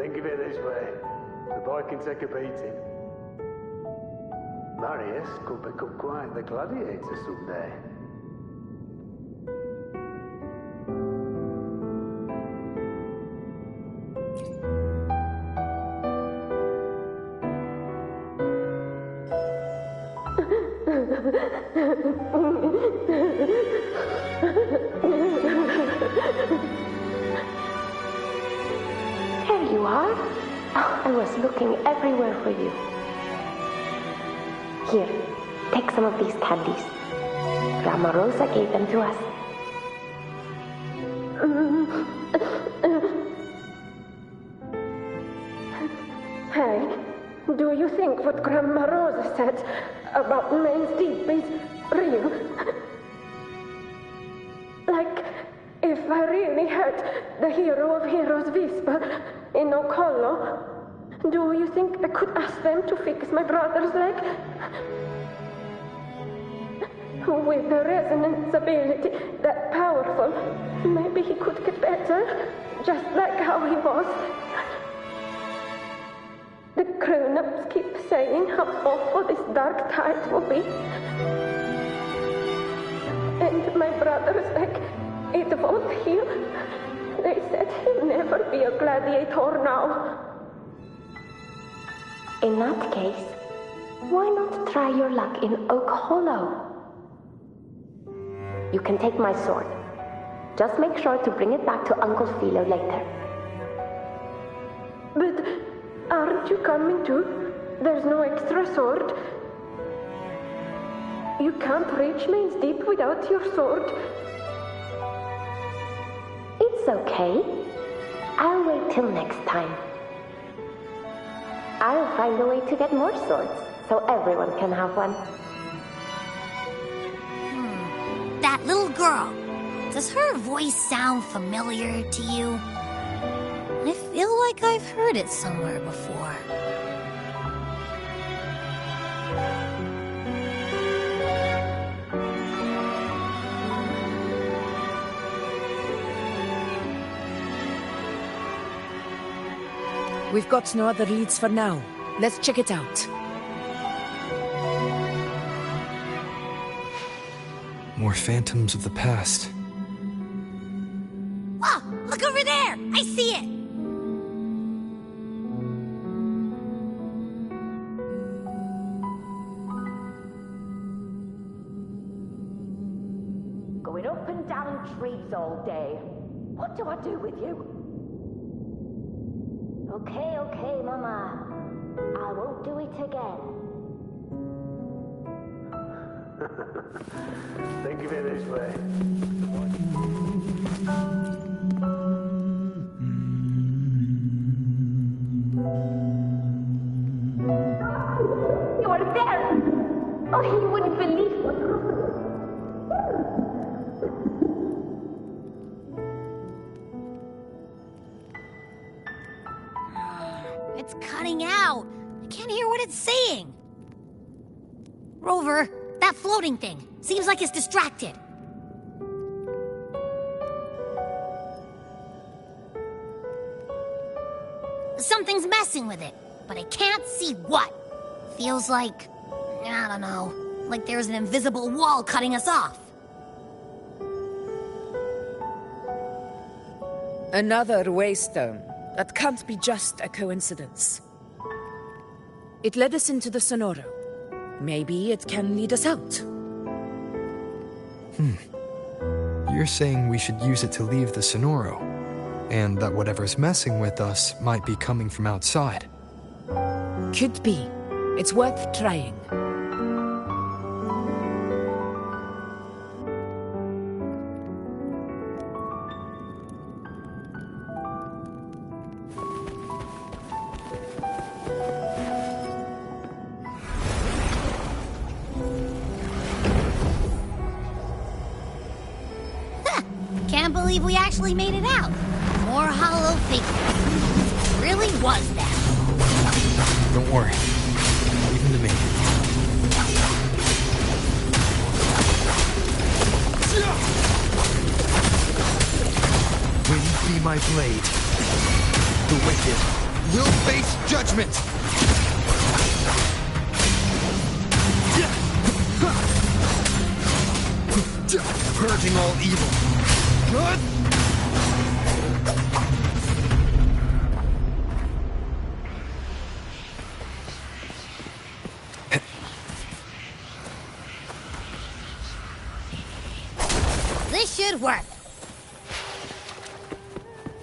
Think of it this way. The boy can take a beating. Marius could become quite the gladiator someday. There you are. Oh, I was looking everywhere for you. Here, take some of these candies. Grandma Rosa gave them to us. Hey, do you think what Grandma Rosa said about Main's Deep is real? Like, if I really had the hero of heroes whisper in Okollo, do you think I could ask them to fix my brother's leg? With a resonance ability that powerful, maybe he could get better, just like how he was. The grown-ups keep saying how awful this dark tide will be. And my brother's leg, it won't heal. They said he'll never be a gladiator now. In that case, why not try your luck in Oak Hollow? You can take my sword. Just make sure to bring it back to Uncle Philo later. But aren't you coming too? There's no extra sword. You can't reach Main's Deep without your sword. It's okay. I'll wait till next time. I'll find a way to get more swords, so everyone can have one. That little girl. Does her voice sound familiar to you? I feel like I've heard it somewhere before. We've got no other leads for now. Let's check it out. More phantoms of the past. Oh, look over there! I see it! Going up and down trees all day. What do I do with you? Okay, Mama. I won't do it again. Think of it this way. You are there! Oh, you wouldn't believe what It's cutting out. I can't hear what it's saying. Rover, that floating thing. Seems like it's distracted. Something's messing with it, but I can't see what. Feels like, I don't know, like there's an invisible wall cutting us off. Another waystone. That can't be just a coincidence. It led us into the Sonoro. Maybe it can lead us out. You're saying we should use it to leave the Sonoro, and that whatever's messing with us might be coming from outside. Could be. It's worth trying. Can't believe we actually made it out. More hollow figures. It really was that. Don't worry. Leave him to me. Wind be my blade. The wicked will face judgment! Purging all evil. Good. This should work.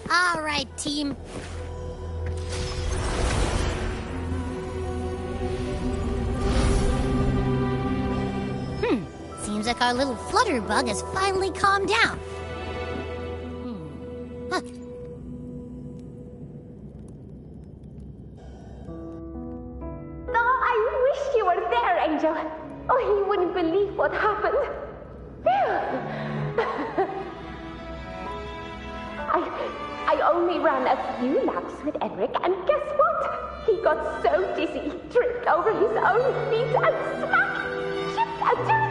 All right, team. Seems like our little flutterbug has finally calmed down. Huh. Oh, I wish you were there, Angel. Oh, you wouldn't believe what happened. I only ran a few laps with Enric, and guess what? He got so dizzy, he tripped over his own feet and smack! Chipped a tooth!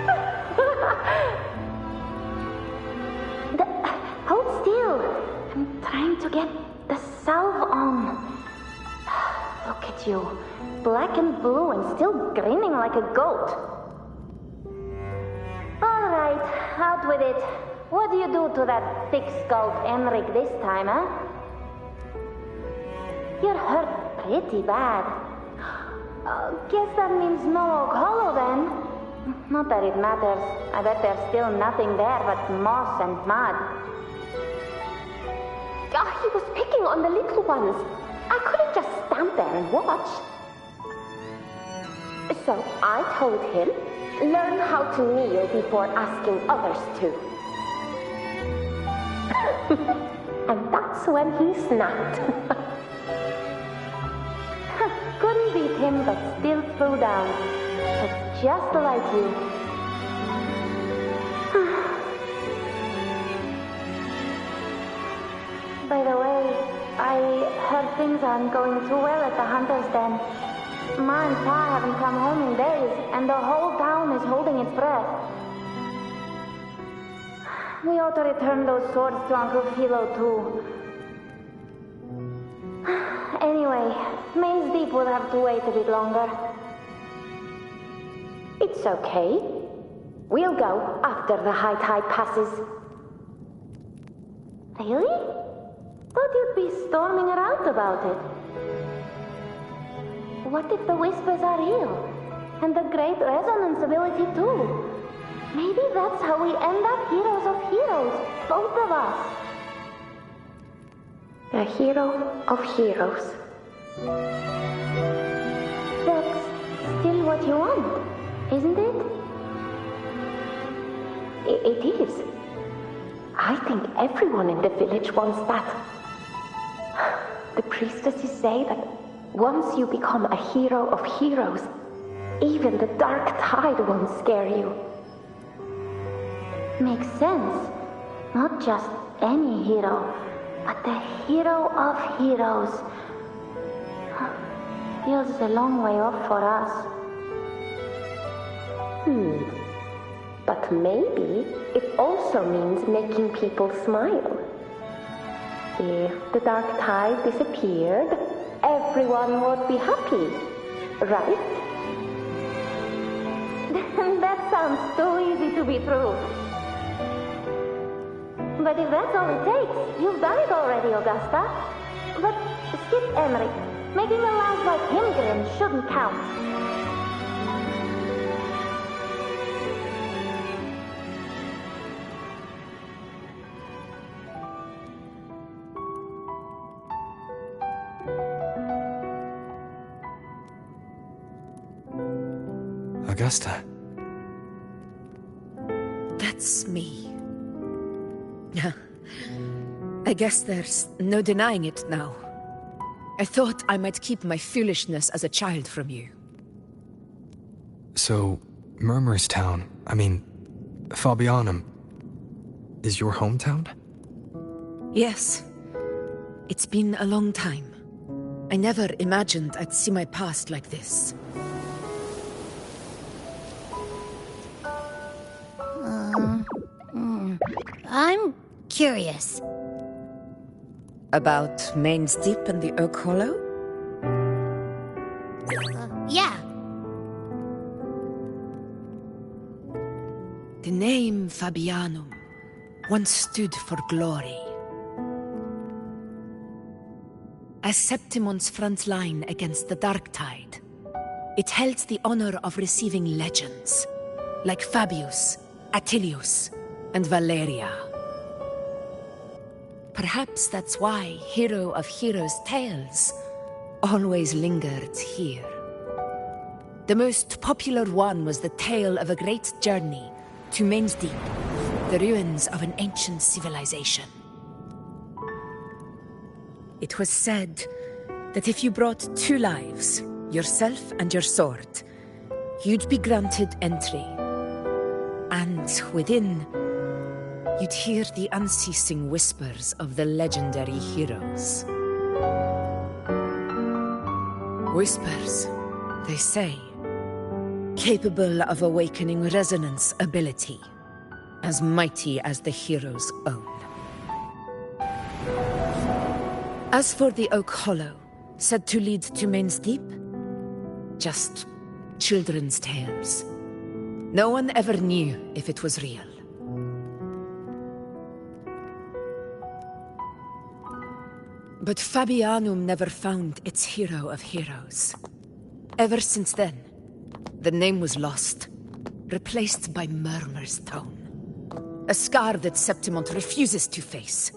Hold still. I'm trying to get the salve on. Look at you. Black and blue and still grinning like a goat. All right, out with it. What do you do to that thick-skulled Enric this time, huh? You're hurt pretty bad. Guess that means no Oak Hollow then. Not that it matters. I bet there's still nothing there but moss and mud. He was picking on the little ones. I couldn't just stand there and watch. So I told him, learn how to kneel before asking others to. And that's when he snapped. Couldn't beat him, but still threw down. Just like you. By the way, I heard things aren't going too well at the Hunter's Den. Ma and Pa haven't come home in days, and the whole town is holding its breath. We ought to return those swords to Uncle Philo, too. Anyway, Main's Deep will have to wait a bit longer. It's okay. We'll go after the high tide passes. Really? Thought you'd be storming around about it. What if the whispers are real? And the great resonance ability too? Maybe that's how we end up heroes of heroes, both of us. A hero of heroes. That's still what you want, isn't it? It is. I think everyone in the village wants that. The priestesses say that once you become a hero of heroes, even the dark tide won't scare you. Makes sense. Not just any hero, but the hero of heroes. Feels a long way off for us. But maybe it also means making people smile. If the dark tide disappeared, everyone would be happy, right? That sounds too easy to be true. But if that's all it takes, you've done it already, Augusta. But skip Emmerich. Making a laugh like him grin shouldn't count. Augusta. That's me. I guess there's no denying it now. I thought I might keep my foolishness as a child from you. So, Murmurstown, Fabianum, is your hometown? Yes. It's been a long time. I never imagined I'd see my past like this. I'm curious. About Main's Deep and the Oak Hollow? name Fabianum once stood for glory. As Septimon's front line against the Dark Tide, it held the honor of receiving legends, like Fabius, Attilius, and Valeria. Perhaps that's why Hero of Heroes' tales always lingered here. The most popular one was the tale of a great journey to Main's Deep, the ruins of an ancient civilization. It was said that if you brought 2 lives, yourself and your sword, you'd be granted entry. And within, you'd hear the unceasing whispers of the legendary heroes. Whispers, they say, capable of awakening resonance ability, as mighty as the hero's own. As for the Oak Hollow, said to lead to Main's Deep, just children's tales. No one ever knew if it was real. But Fabianum never found its hero of heroes. Ever since then, the name was lost, replaced by Murmur's tone. A scar that Septimont refuses to face.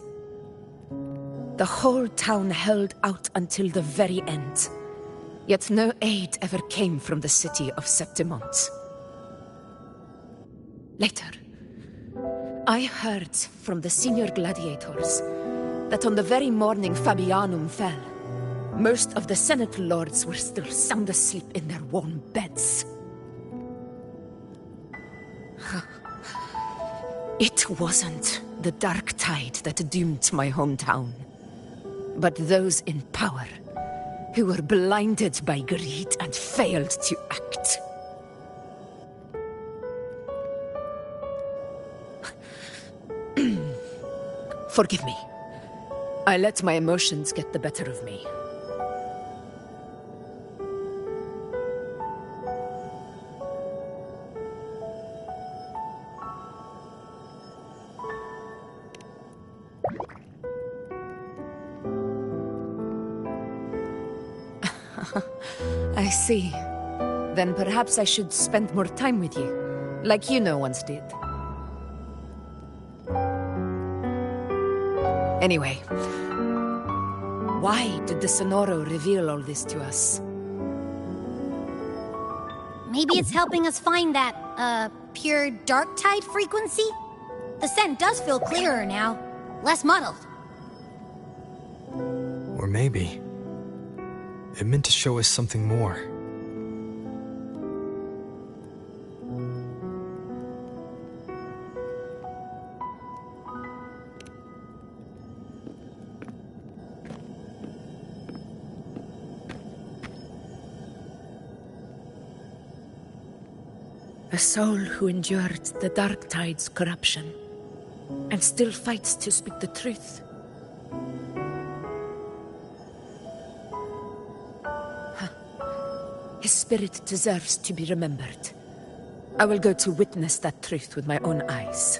The whole town held out until the very end, yet no aid ever came from the city of Septimont. Later, I heard from the senior gladiators that on the very morning Fabianum fell, most of the Senate lords were still sound asleep in their warm beds. It wasn't the Dark Tide that doomed my hometown, but those in power who were blinded by greed and failed to act. Forgive me. I let my emotions get the better of me. I see. Then perhaps I should spend more time with you, like you once did. Anyway, why did the Sonoro reveal all this to us? Maybe it's helping us find that, pure dark tide frequency? The scent does feel clearer now, less muddled. Or maybe it meant to show us something more. A soul who endured the Dark Tide's corruption, and still fights to speak the truth. His spirit deserves to be remembered. I will go to witness that truth with my own eyes.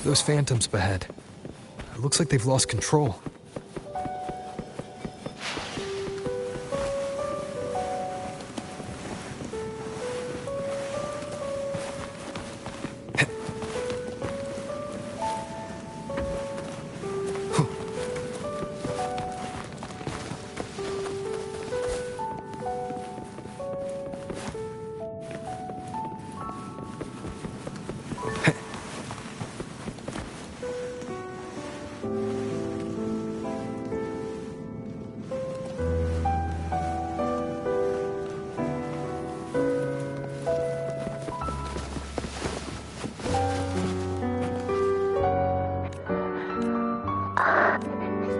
Those phantoms ahead. It looks like they've lost control.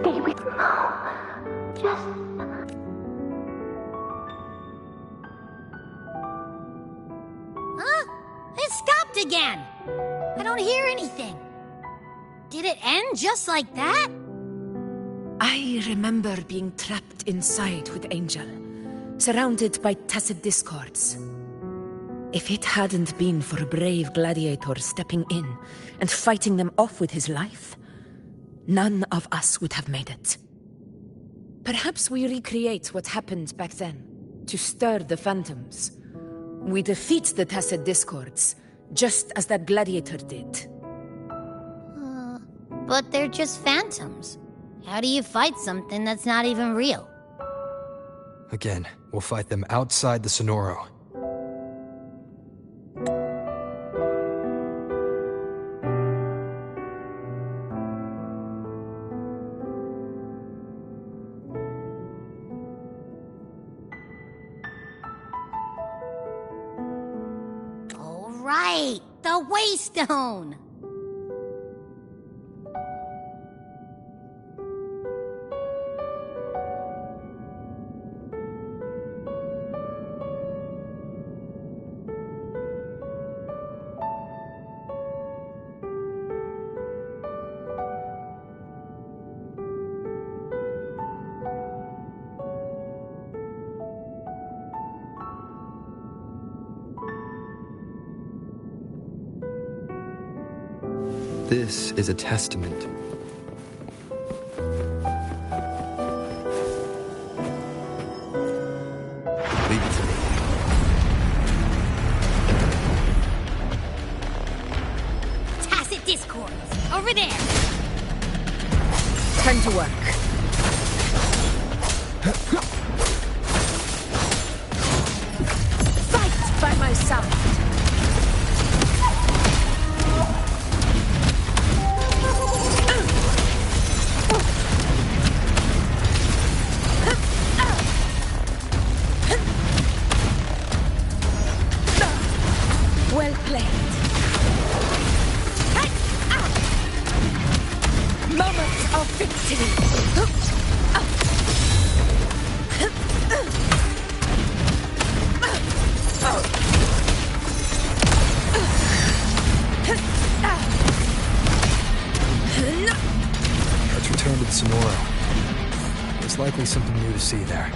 Stay with me. Just... Huh? It stopped again! I don't don't hear anything. Did it end just like that? I remember being trapped inside with Angel, surrounded by tacit discords. If it hadn't been for a brave gladiator stepping in and fighting them off with his life, none of us would have made it. Perhaps we recreate what happened back then, to stir the phantoms. We defeat the tacit discords, just as that gladiator did. But they're just phantoms. How do you fight something that's not even real? Again, we'll fight them outside the Sonoro. All right, the Waystone! This is a testament. Leave it to me. Tacit discords! Over there! Time to work. Fight by my side! Well played. Moment of victory. Let's return to the Sonoro. There's likely something new to see there.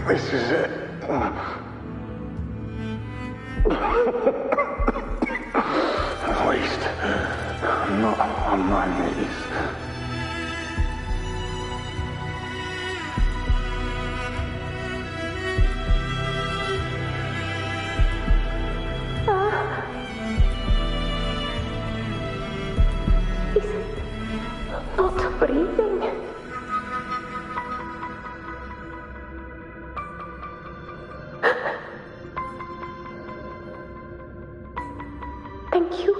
This is it. At least, I'm not on my knees. He's not breathing. Thank you.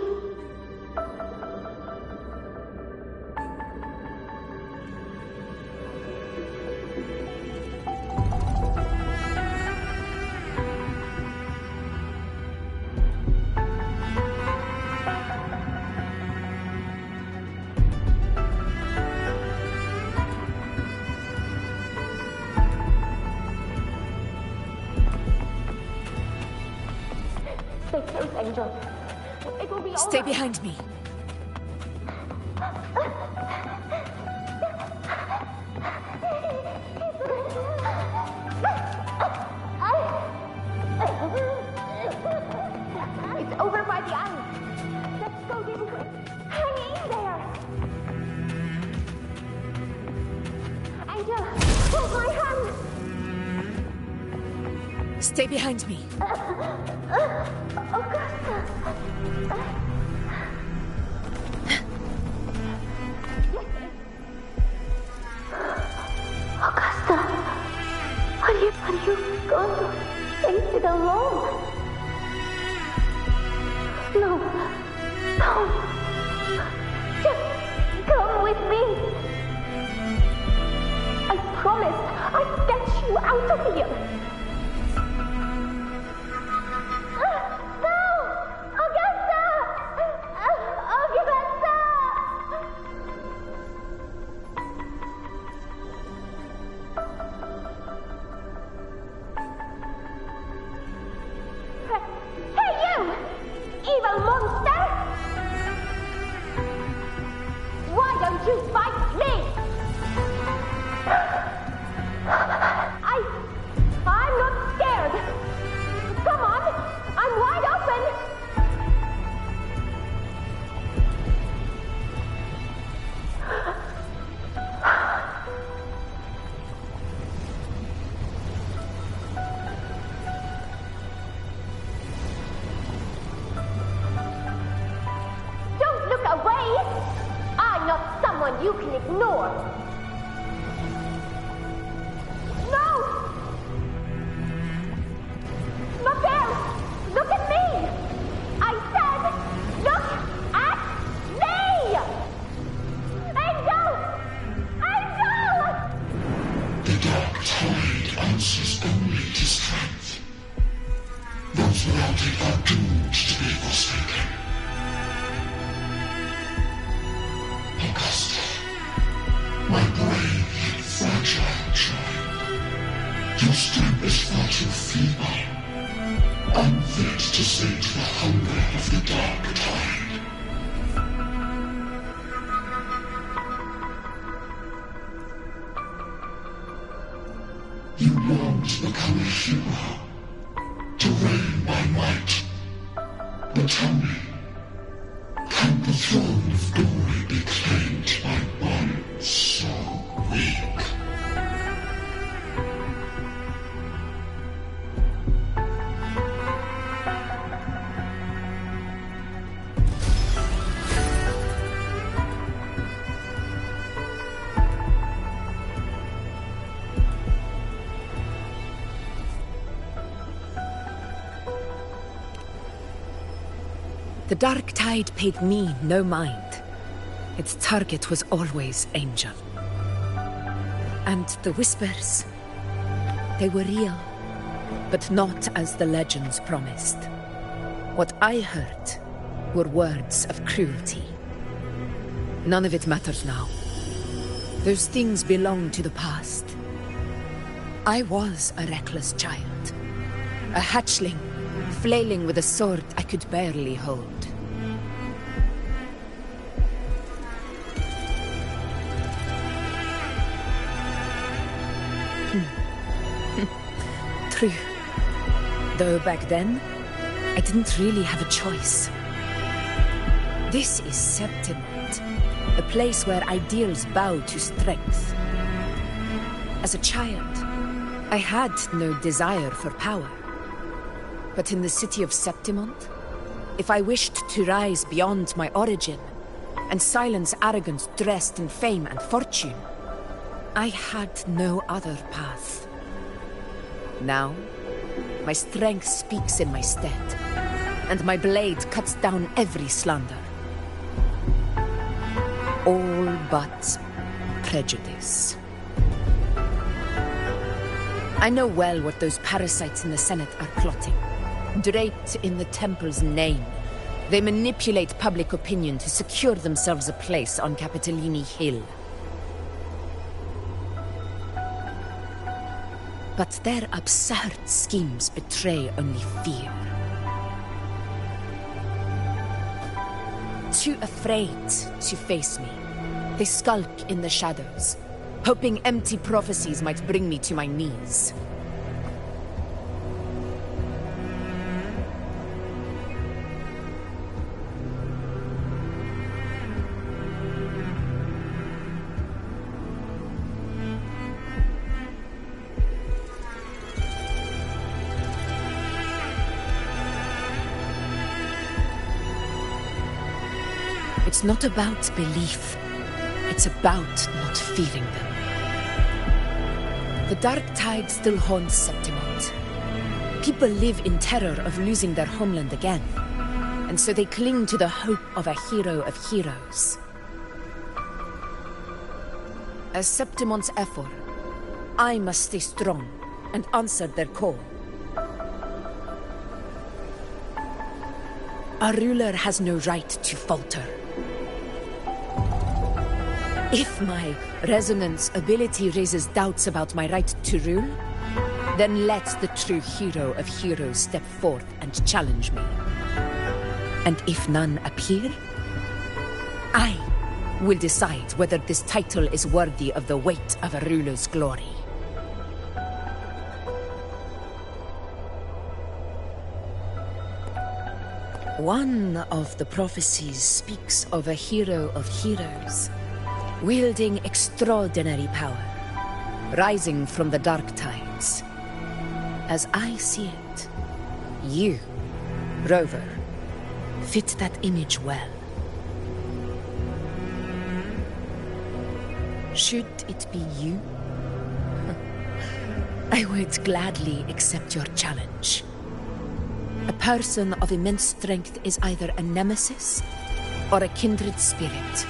Stay close, Angel. It will be all Stay right. behind me. It's over by the island. Let's go this way. Hang in there. Angel, hold my hand. Stay behind me. Augusta. Augusta, are you going to face it alone? No, Just come with me. I promised I'd get you out of here. No! Augusta! Augusta! Hey, you! Evil monster! Why don't you fight me? I'm not scared. Come on, I'm wide open. Don't look away. I'm not someone you can ignore. No! Look there! Look at me! I said, look at me! Angel! Angel! The dark tide answers only to strength. Those without it are doomed to be forsaken. Augusta, my brave yet fragile child, your strength is far too feeble, unfit to sate the hunger of the dark tide. You long to become a hero, to reign by might. But tell me, can the throne of glory be claimed by one so weak? The dark tide paid me no mind. Its target was always Angel. And the whispers, they were real, but not as the legends promised. What I heard were words of cruelty. None of it matters now. Those things belong to the past. I was a reckless child, a hatchling, flailing with a sword I could barely hold. True. Though back then, I didn't really have a choice. This is Septimont, a place where ideals bow to strength. As a child, I had no desire for power. But in the city of Septimont, if I wished to rise beyond my origin and silence arrogance dressed in fame and fortune, I had no other path. Now, my strength speaks in my stead, and my blade cuts down every slander. All but prejudice. I know well what those parasites in the Senate are plotting. Draped in the Temple's name, they manipulate public opinion to secure themselves a place on Capitolini Hill. But their absurd schemes betray only fear. Too afraid to face me, they skulk in the shadows, hoping empty prophecies might bring me to my knees. It's not about belief. It's about not feeling them. The dark tide still haunts Septimont. People live in terror of losing their homeland again. and so they cling to the hope of a hero of heroes. As Septimon's Ephor, I must stay strong and answer their call. Our ruler has no right to falter. If my resonance ability raises doubts about my right to rule, then let the true hero of heroes step forth and challenge me. And if none appear, I will decide whether this title is worthy of the weight of a ruler's glory. One of the prophecies speaks of a hero of heroes, wielding extraordinary power, rising from the dark tides. As I see it, you, Rover, fit that image well. Should it be you? I would gladly accept your challenge. A person of immense strength is either a nemesis or a kindred spirit,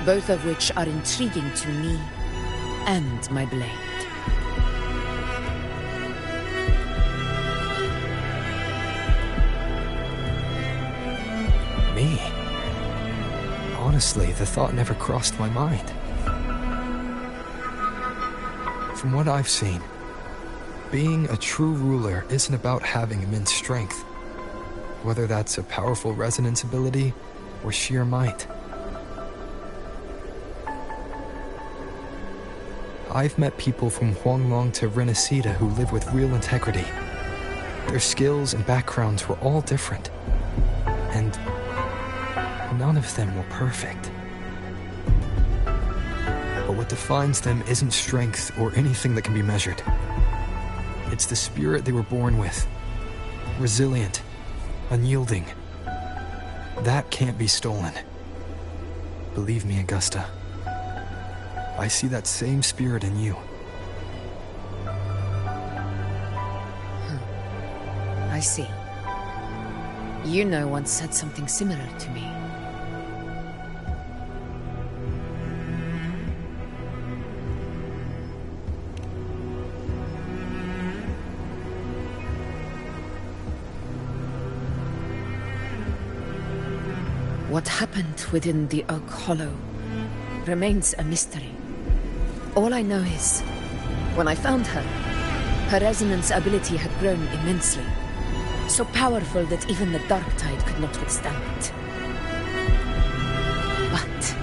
both of which are intriguing to me and my blade. Me? Honestly, the thought never crossed my mind. From what I've seen, being a true ruler isn't about having immense strength, whether that's a powerful resonance ability or sheer might. I've met people from Huanglong to Renacida who live with real integrity. Their skills and backgrounds were all different, and none of them were perfect. But what defines them isn't strength or anything that can be measured. It's the spirit they were born with. Resilient, unyielding. That can't be stolen. Believe me, Augusta. I see that same spirit in you. I see. Yuno once said something similar to me. What happened within the Oak Hollow remains a mystery. All I know is, when I found her, her resonance ability had grown immensely. So powerful that even the Dark Tide could not withstand it. But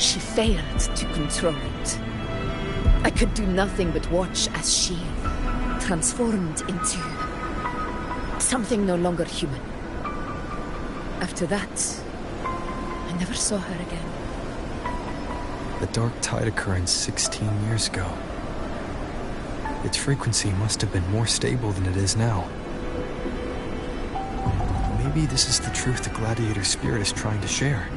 she failed to control it. I could do nothing but watch as she transformed into something no longer human. After that, I never saw her again. The Dark Tide occurrence 16 years ago. Its frequency must have been more stable than it is now. Maybe this is the truth the Gladiator spirit is trying to share.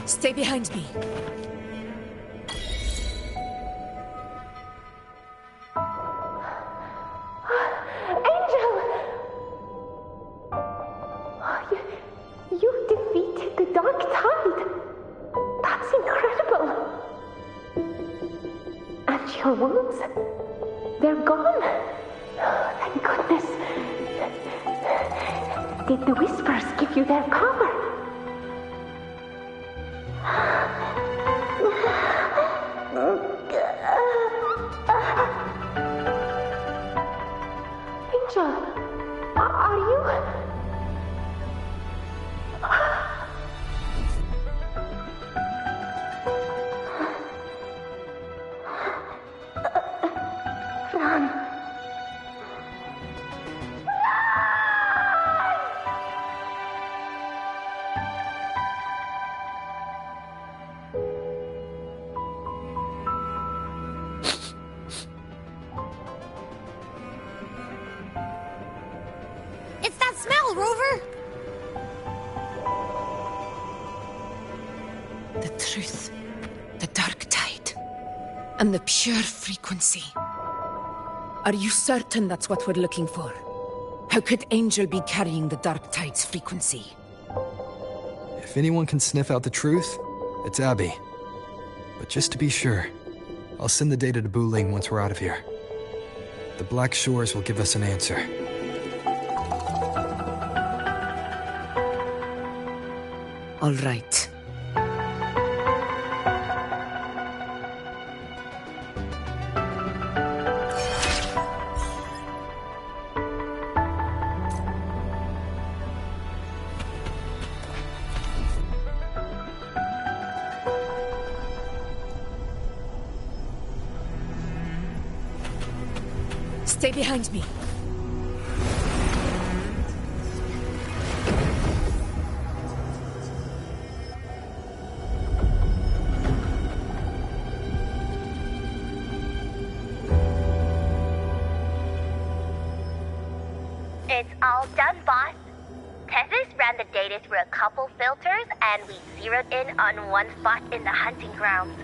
Stay behind me. Angel! You defeated the Dark Tide. That's incredible. And your wounds? They're gone. Thank goodness. Did the Whispers give you their power? Angel, are you? Run. tell, Rover? The truth, the dark tide, and the pure frequency. Are you certain that's what we're looking for? How could Angel be carrying the dark tide's frequency? If anyone can sniff out the truth, it's Abby. But just to be sure, I'll send the data to Buling once we're out of here. The Black Shores will give us an answer. All right. Stay behind me. It's all done, boss. Tethys ran the data through a couple filters, and we zeroed in on one spot in the hunting grounds.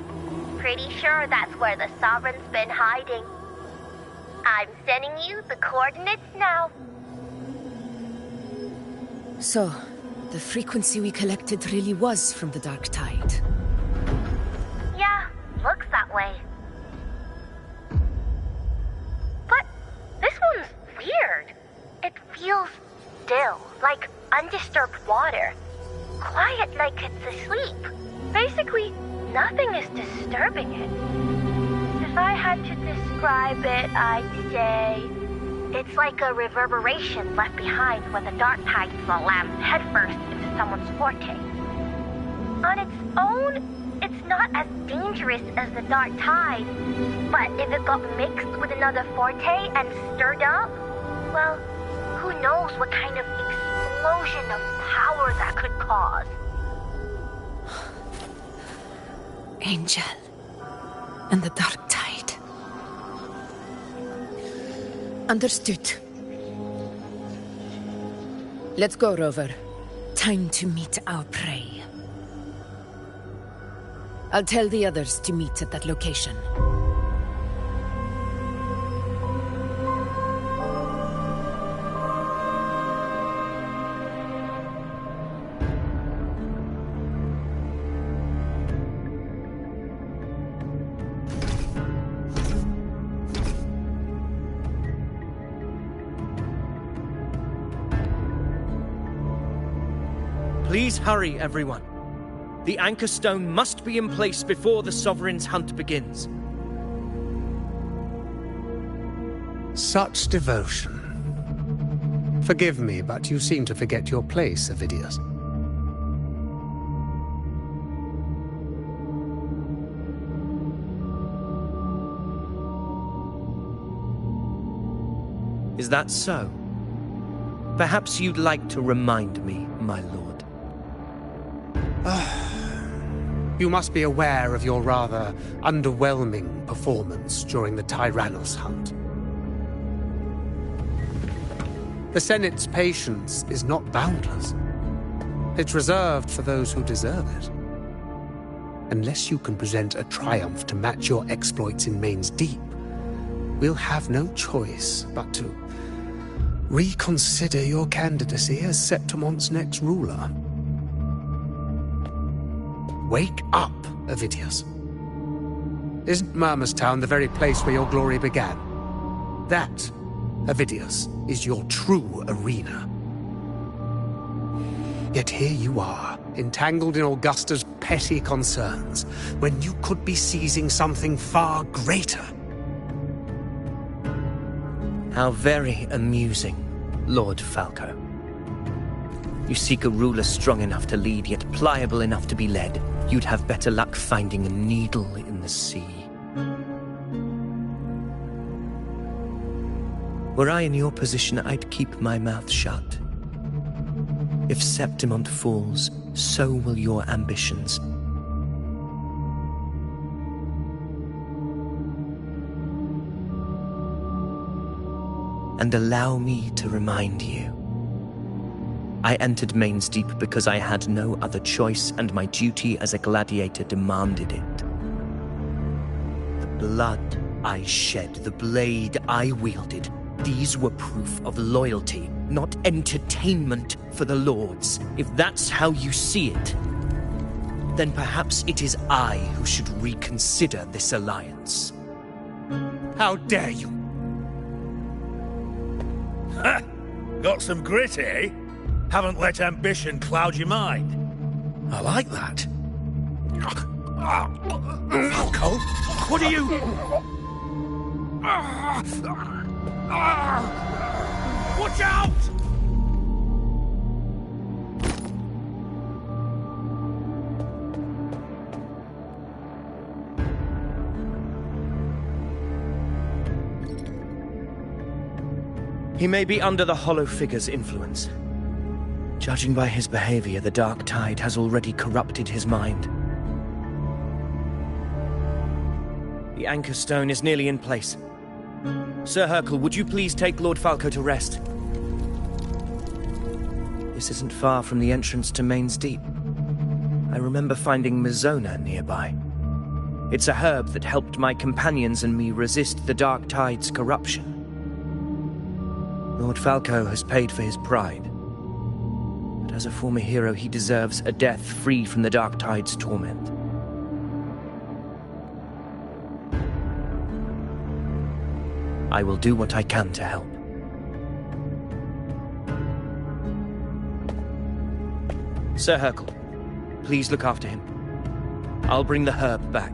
Pretty sure that's where the Sovereign's been hiding. I'm sending you the coordinates now. So, the frequency we collected really was from the dark tide. Yeah, looks that way. But this one's weird. It feels still, like undisturbed water. Quiet like it's asleep. Basically, nothing is disturbing it. If I had to describe it, I'd say it's like a reverberation left behind when the dark tide slams headfirst into someone's forte. On its own, it's not as dangerous as the dark tide, but if it got mixed with another forte and stirred up, well, who knows what kind of explosion of power that could cause. Angel and the dark tide. Understood. Let's go, Rover. Time to meet our prey. I'll tell the others to meet at that location. Please hurry, everyone. The anchor stone must be in place before the Sovereign's hunt begins. Such devotion. Forgive me, but you seem to forget your place, Avidius. Is that so? Perhaps you'd like to remind me, my lord. You must be aware of your rather underwhelming performance during the Tyrannos hunt. The Senate's patience is not boundless. It's reserved for those who deserve it. Unless you can present a triumph to match your exploits in Main's Deep, we'll have no choice but to reconsider your candidacy as Septimon's next ruler. Wake up, Avidius. Isn't Murmurstown the very place where your glory began? That, Avidius, is your true arena. Yet here you are, entangled in Augusta's petty concerns, when you could be seizing something far greater. How very amusing, Lord Falco. You seek a ruler strong enough to lead, yet pliable enough to be led. You'd have better luck finding a needle in the sea. Were I in your position, I'd keep my mouth shut. If Septimont falls, so will your ambitions. And allow me to remind you, I entered Main's Deep because I had no other choice, and my duty as a gladiator demanded it. The blood I shed, the blade I wielded, these were proof of loyalty, not entertainment for the Lords. If that's how you see it, then perhaps it is I who should reconsider this alliance. How dare you? Ha! Got some grit, eh? Haven't let ambition cloud your mind. I like that. Falco, what are you... Watch out! He may be under the Hollow Figure's influence. Judging by his behavior, the Dark Tide has already corrupted his mind. The Anchor Stone is nearly in place. Sir Hercule, would you please take Lord Falco to rest? This isn't far from the entrance to Main's Deep. I remember finding Mizona nearby. It's a herb that helped my companions and me resist the Dark Tide's corruption. Lord Falco has paid for his pride. But as a former hero, he deserves a death free from the Dark Tide's torment. I will do what I can to help. Sir Hercule, please look after him. I'll bring the herb back.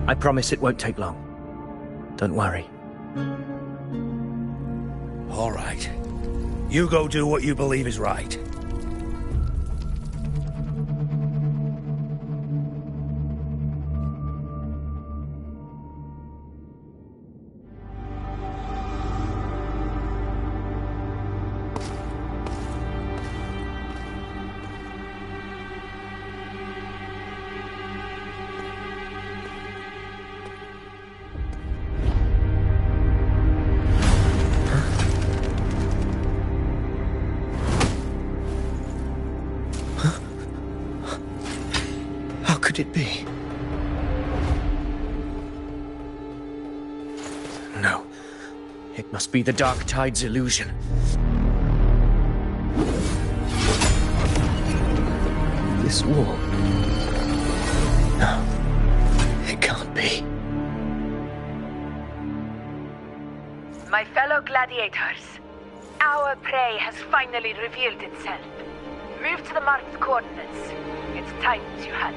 I promise it won't take long. Don't worry. All right. You go do what you believe is right. Could it be? No. It must be the Dark Tide's illusion. This wall... No. It can't be. My fellow gladiators, our prey has finally revealed itself. Move to the marked coordinates. It's time to hunt.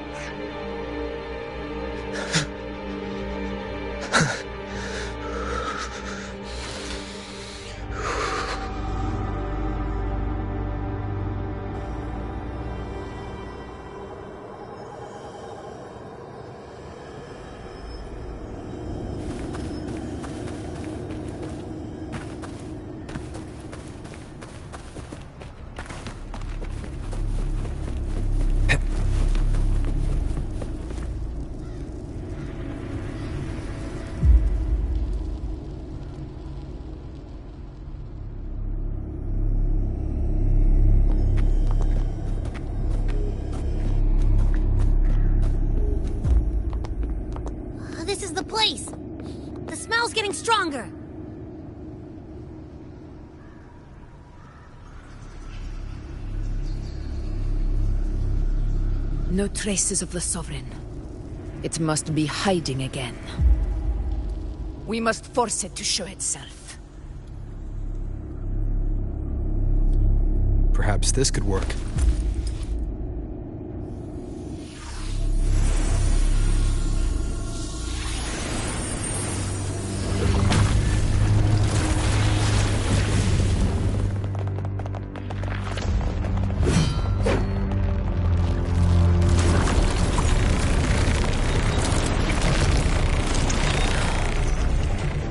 This is the place! The smell's getting stronger! No traces of the Sovereign. It must be hiding again. We must force it to show itself. Perhaps this could work.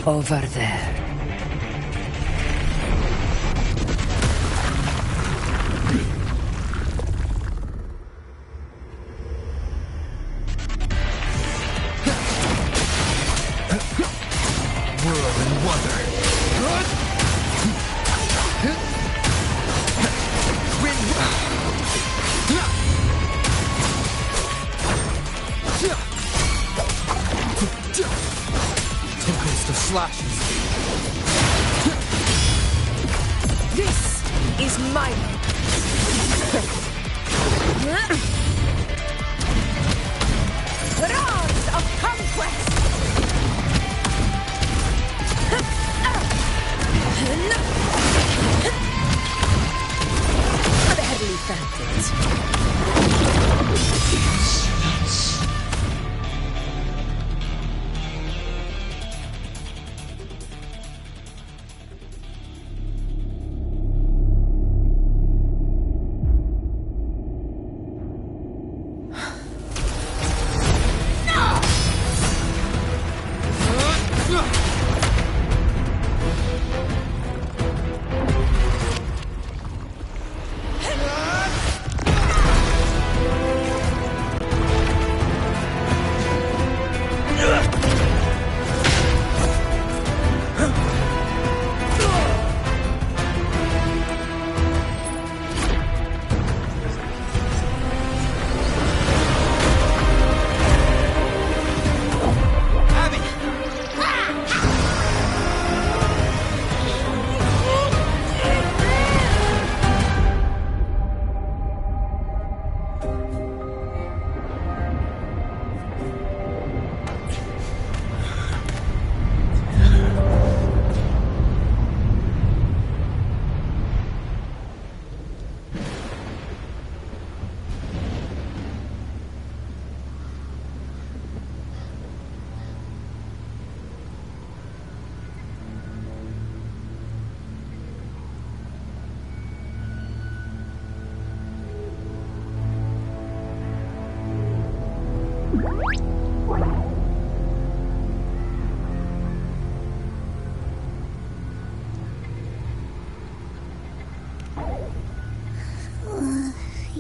Over there. Whirl and wonder. slashes. This is my round of conquest! Barely felt it.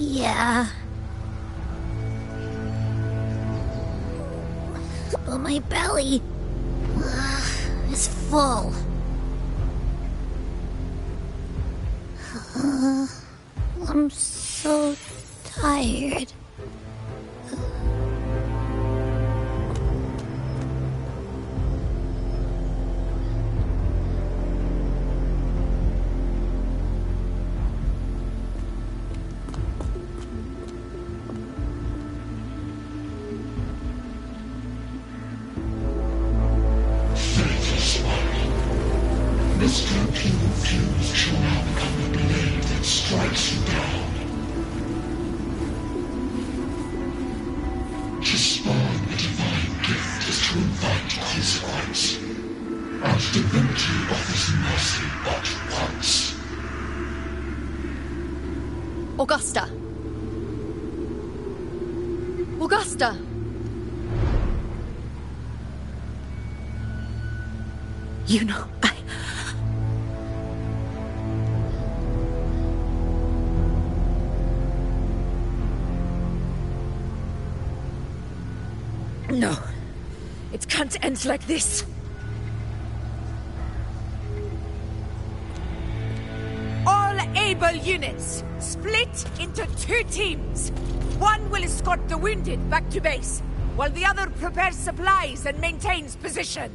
Yeah. But my belly is full. I'm so tired. Augusta! Augusta! You know, No. It can't end like this. All able units, split into 2 teams. One will escort the wounded back to base, while the other prepares supplies and maintains position.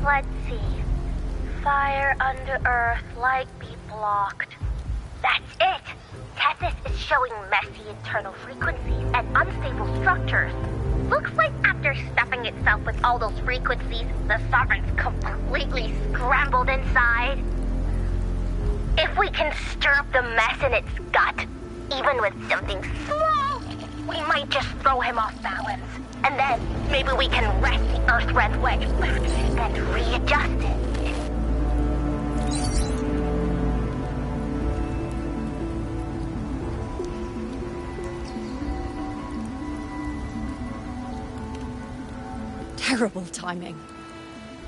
Let's see. Fire under earth, light be blocked. That's it! Tethys is showing messy internal frequencies and unstable structures. Looks like after stuffing itself with all those frequencies, the Sovereign's completely scrambled inside. If we can stir up the mess in its gut, even with something small, we might just throw him off balance. And then maybe we can wrest the Earth-Rend wedge left and readjust it. Terrible timing.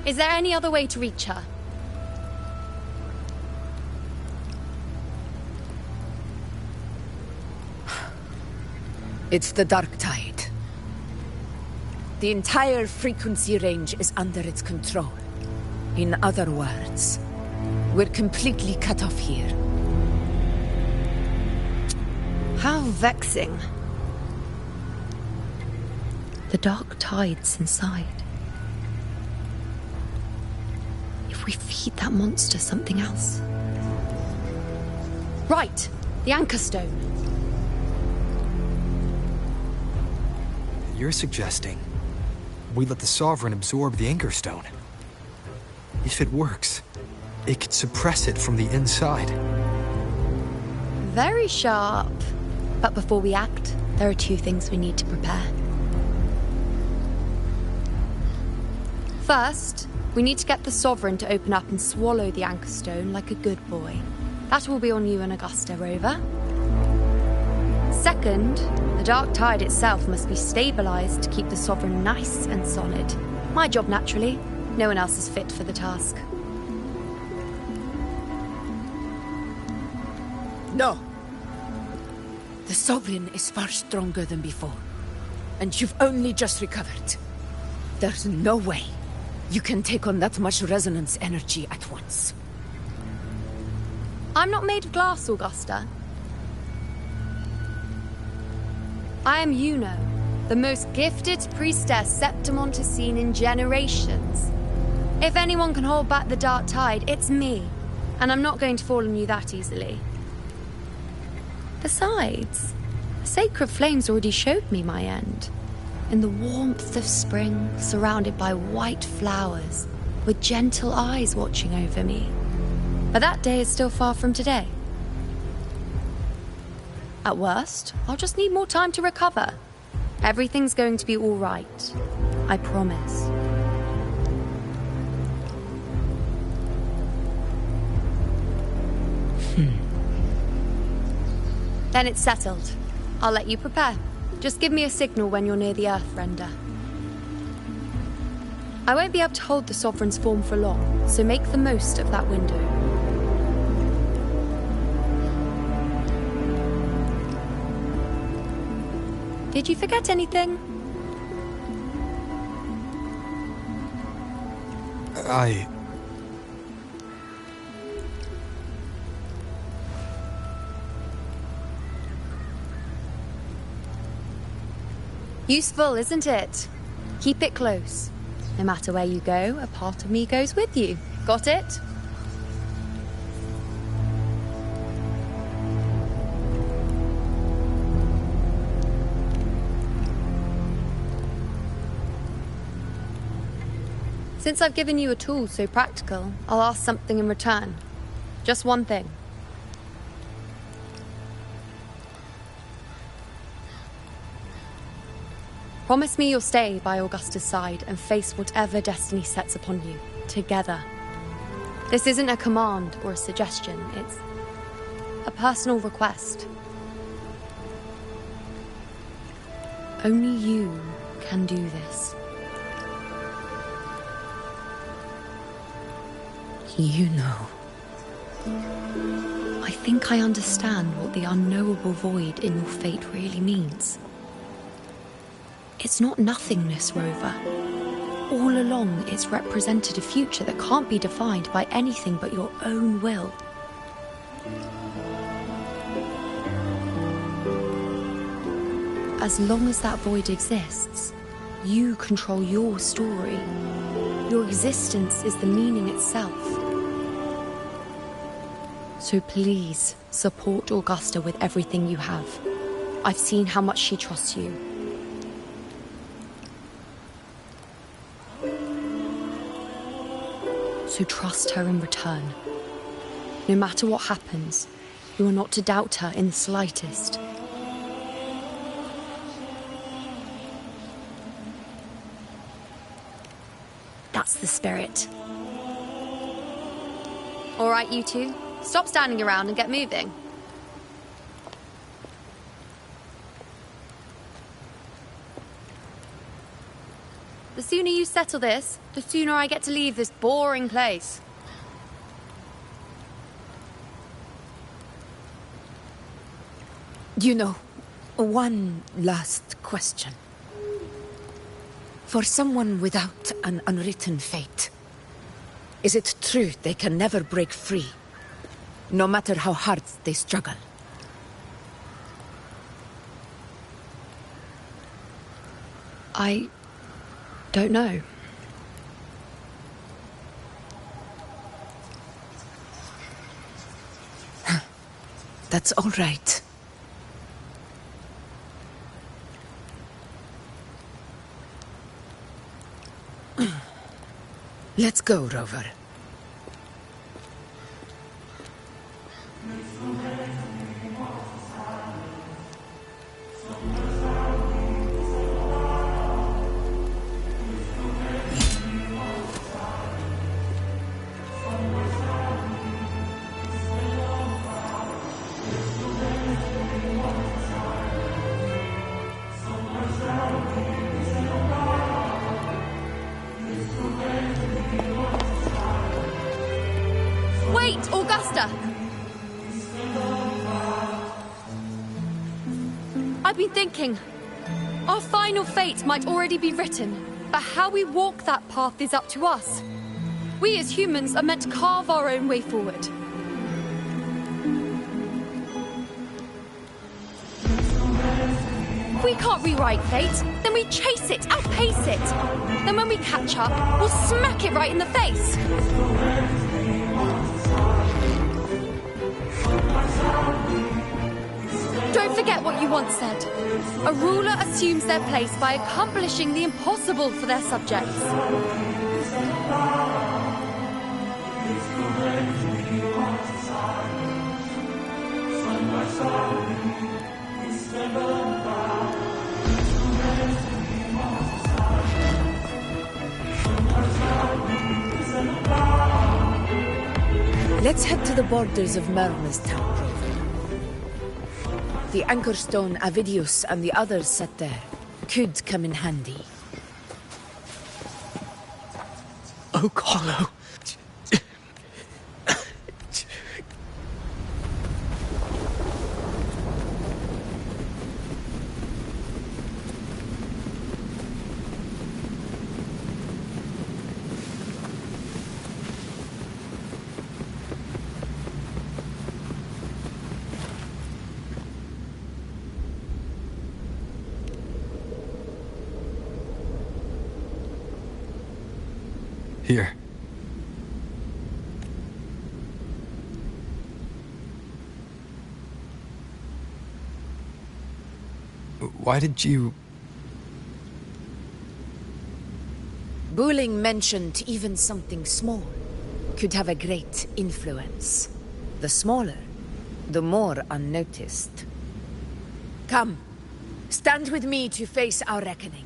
Is there any other way to reach her? It's the Dark Tide. The entire frequency range is under its control. In other words, we're completely cut off here. How vexing. The Dark Tide's inside. If we feed that monster something else. Right, the Anchor Stone. You're suggesting we let the Sovereign absorb the Anchor Stone. If it works, it could suppress it from the inside. Very sharp. But before we act, there are two things we need to prepare. First, we need to get the Sovereign to open up and swallow the Anchor Stone like a good boy. That will be on you and Augusta, Rover. Second, the Dark Tide itself must be stabilized to keep the Sovereign nice and solid. My job, naturally. No one else is fit for the task. No. The Sovereign is far stronger than before. And you've only just recovered. There's no way you can take on that much resonance energy at once. I'm not made of glass, Augusta. I am Yuno, the most gifted priestess Septimont has seen in generations. If anyone can hold back the Dark Tide, it's me. And I'm not going to fall on you that easily. Besides, the sacred flames already showed me my end. In the warmth of spring, surrounded by white flowers, with gentle eyes watching over me. But that day is still far from today. At worst, I'll just need more time to recover. Everything's going to be all right. I promise. Then it's settled. I'll let you prepare. Just give me a signal when you're near the Earth-Render. I won't be able to hold the Sovereign's form for long, so make the most of that window. Did you forget anything? Useful, isn't it? Keep it close. No matter where you go, a part of me goes with you. Got it? Since I've given you a tool so practical, I'll ask something in return. Just one thing. Promise me you'll stay by Augusta's side and face whatever destiny sets upon you, together. This isn't a command or a suggestion, it's a personal request. Only you can do this. You know. I think I understand what the unknowable void in your fate really means. It's not nothingness, Rover. All along, it's represented a future that can't be defined by anything but your own will. As long as that void exists, you control your story. Your existence is the meaning itself. So please, support Augusta with everything you have. I've seen how much she trusts you. So trust her in return. No matter what happens, you are not to doubt her in the slightest. That's the spirit. All right, you two. Stop standing around and get moving. The sooner you settle this, the sooner I get to leave this boring place. You know, one last question. For someone without an unwritten fate, is it true they can never break free, no matter how hard they struggle? I don't know. That's all right. Let's go, Rover. Wait, Augusta! I've been thinking. Our final fate might already be written, but how we walk that path is up to us. We as humans are meant to carve our own way forward. If we can't rewrite fate, then we chase it, outpace it. Then when we catch up, we'll smack it right in the face. Don't forget what you once said. A ruler assumes their place by accomplishing the impossible for their subjects. Let's head to the borders of Murmur's town, Rover. The anchor stone Avidius and the others set there could come in handy. Oh, Colo. Here. Why did you... Buling mentioned even something small could have a great influence. The smaller, the more unnoticed. Come, stand with me to face our reckoning.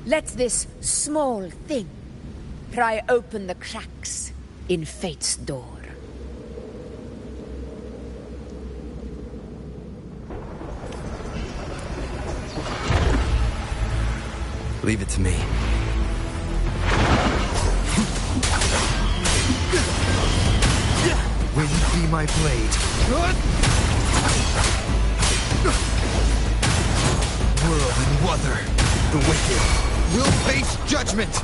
Let this small thing pry open the cracks in fate's door. Leave it to me. Will you be my blade? Whirl and Wuther, the wicked, will face judgment!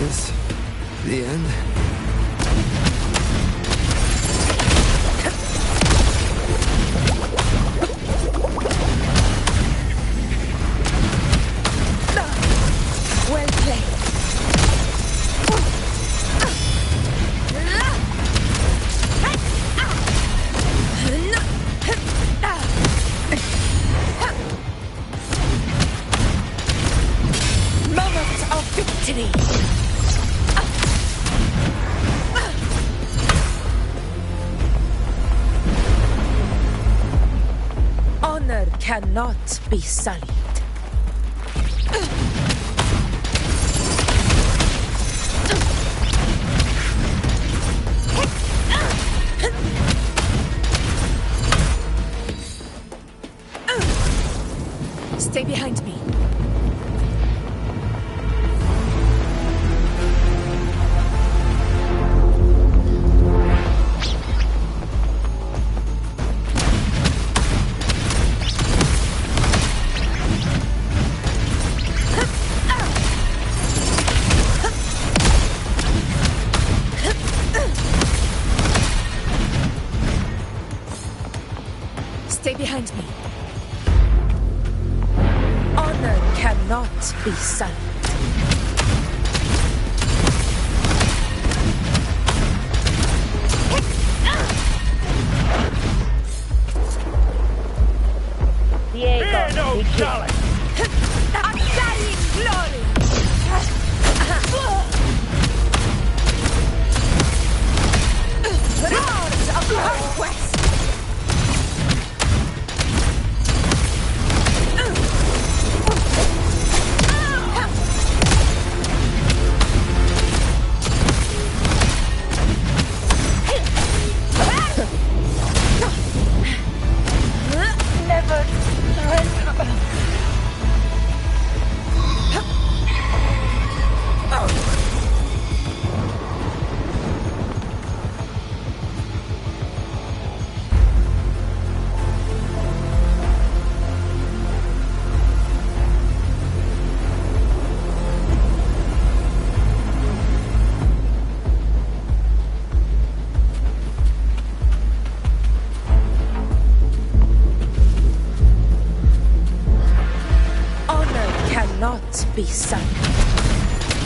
this the end? Well played. Moment of victory. Honor cannot be sullied. Stay behind me. Stay behind me. Honor cannot be sullied. Diego, no challenge. Undying glory! Roars of conquest! never surrender. Cannot be sunk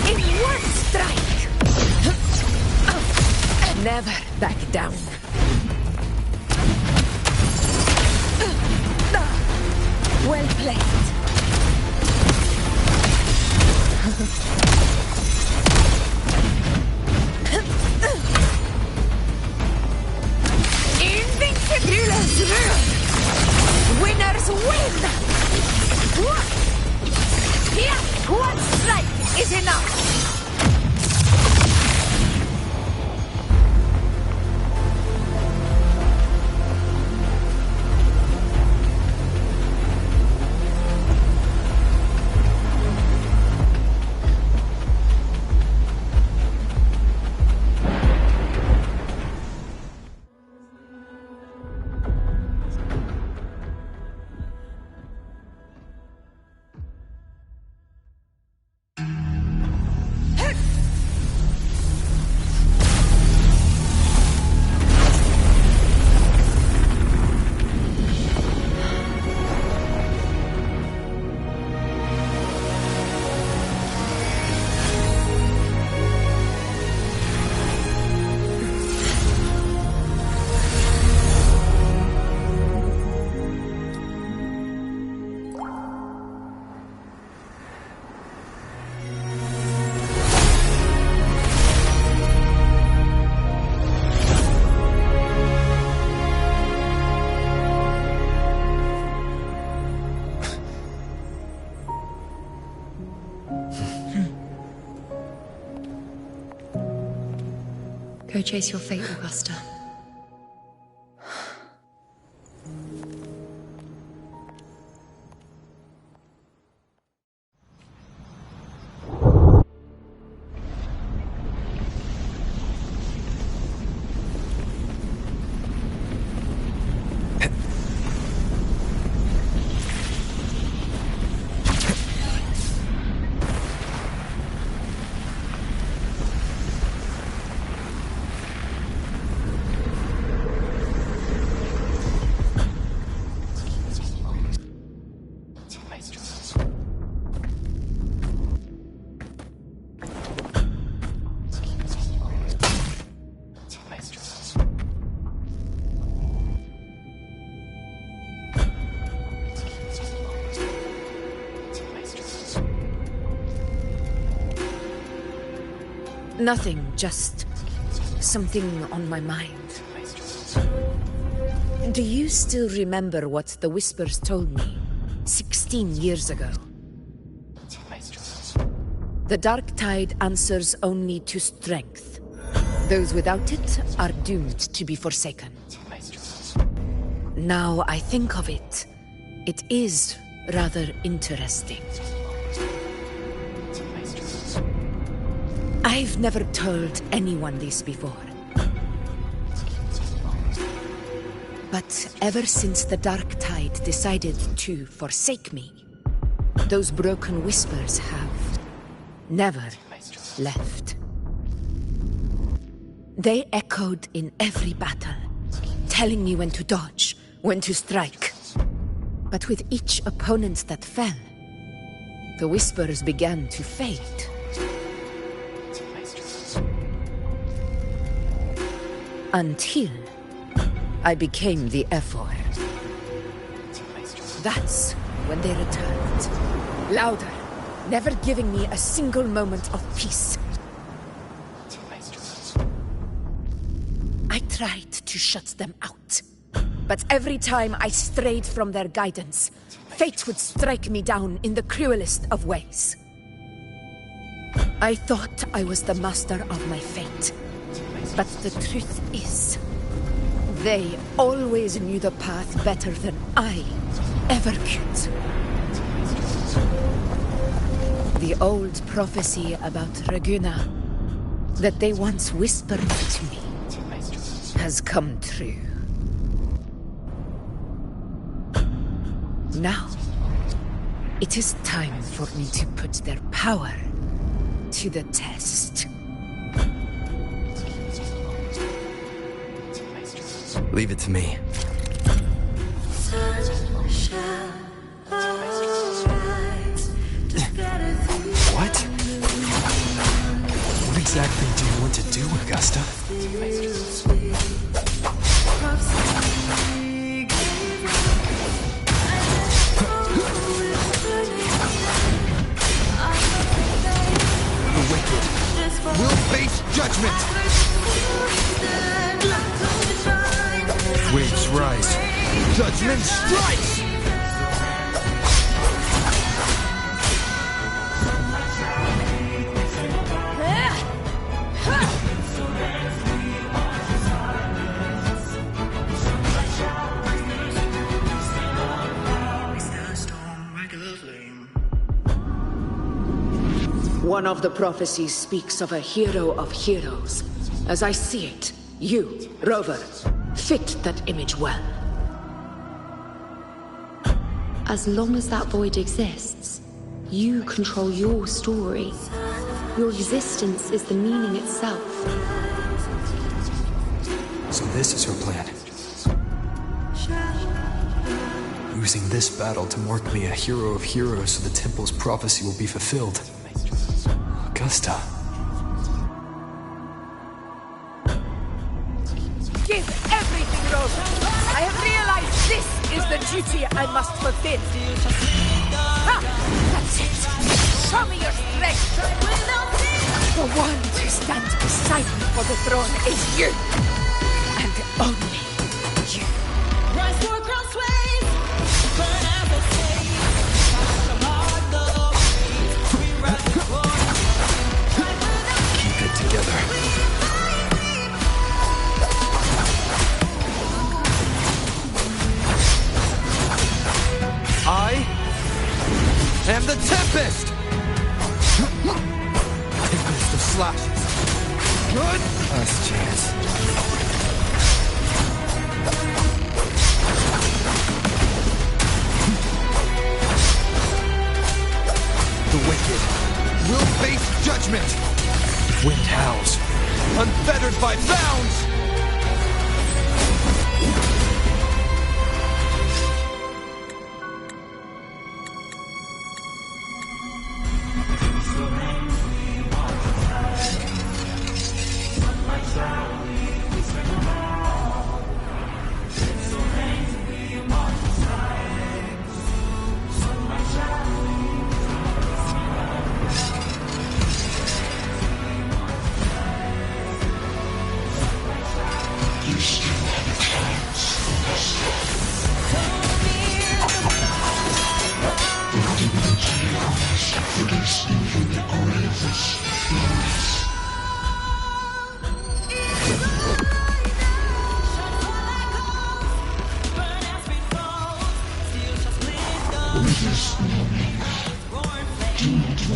in one strike. Never back down. Well played. Invincible! Winners win! Here, one strike is enough! Go chase your fate, Augusta. Nothing, just something on my mind. Do you still remember what the Whispers told me 16 years ago? The dark tide answers only to strength. Those without it are doomed to be forsaken. Now I think of it, it is rather interesting. I've never told anyone this before. But ever since the dark tide decided to forsake me, those broken whispers have never left. They echoed in every battle, telling me when to dodge, when to strike. But with each opponent that fell, the whispers began to fade. Until I became the Ephor. That's when they returned. Louder, never giving me a single moment of peace. I tried to shut them out. But every time I strayed from their guidance, fate would strike me down in the cruelest of ways. I thought I was the master of my fate. But the truth is, they always knew the path better than I ever could. The old prophecy about Raguna, that they once whispered to me, has come true. Now, it is time for me to put their power to the test. Leave it to me. What? What exactly do you want to do, Augusta? The wicked will face judgment! Waves rise. Judgment strikes! One of the prophecies speaks of a hero of heroes. As I see it, you, Rover, fit that image well. As long as that void exists, you control your story. Your existence is the meaning itself. So this is her plan. Using this battle to mark me a hero of heroes so the temple's prophecy will be fulfilled. Augusta. Give everything, Rover. I have realized this is the duty I must fulfill. Ha! That's it. Show me your strength. The one to stand beside me for the throne is you. And only you. Rise for crossways. Burn as a slave. Keep it together. I am the Tempest! Tempest of slashes. Good! Last chance. The wicked will face judgment! Wind howls, unfettered by bounds!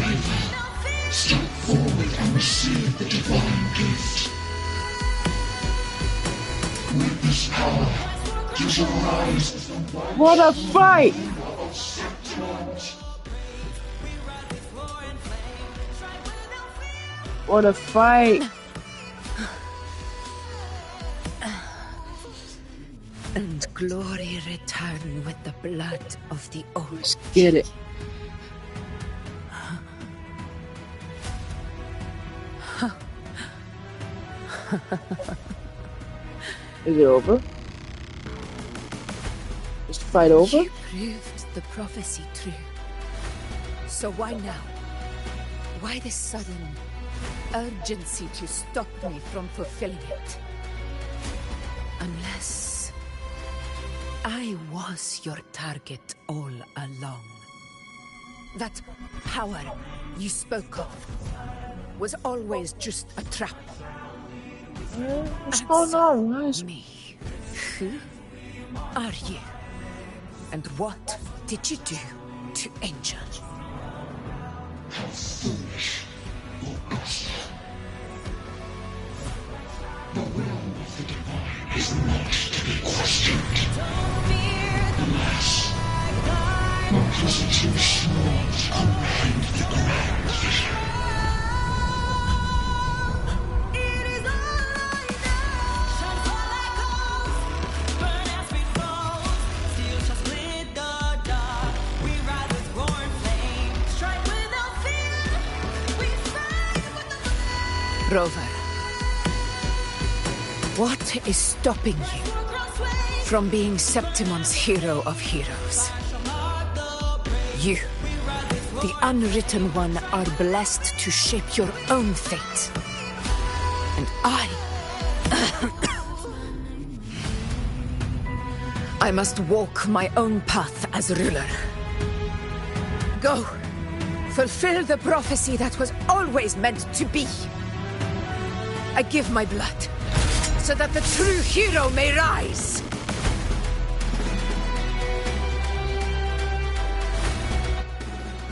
waver. Step forward and receive the divine gift. With this power, you shall rise as the one. What a fight! What a fight! And glory return with the blood of the old. Let's get it. Is it over? Is the fight over? You proved the prophecy true. So why now? Why this sudden urgency to stop me from fulfilling it? Unless I was your target all along. That power you spoke of was always just a trap. What's going on? Why is me? Who are you? And what did you do to Angel? How foolish, Augusta. The will of the divine is not to be questioned. Alas, my presence is small to comprehend the grand vision. Rover, what is stopping you from being Septimon's hero of heroes? You, the unwritten one, are blessed to shape your own fate. And I must walk my own path as ruler. Go, fulfill the prophecy that was always meant to be. I give my blood, so that the true hero may rise!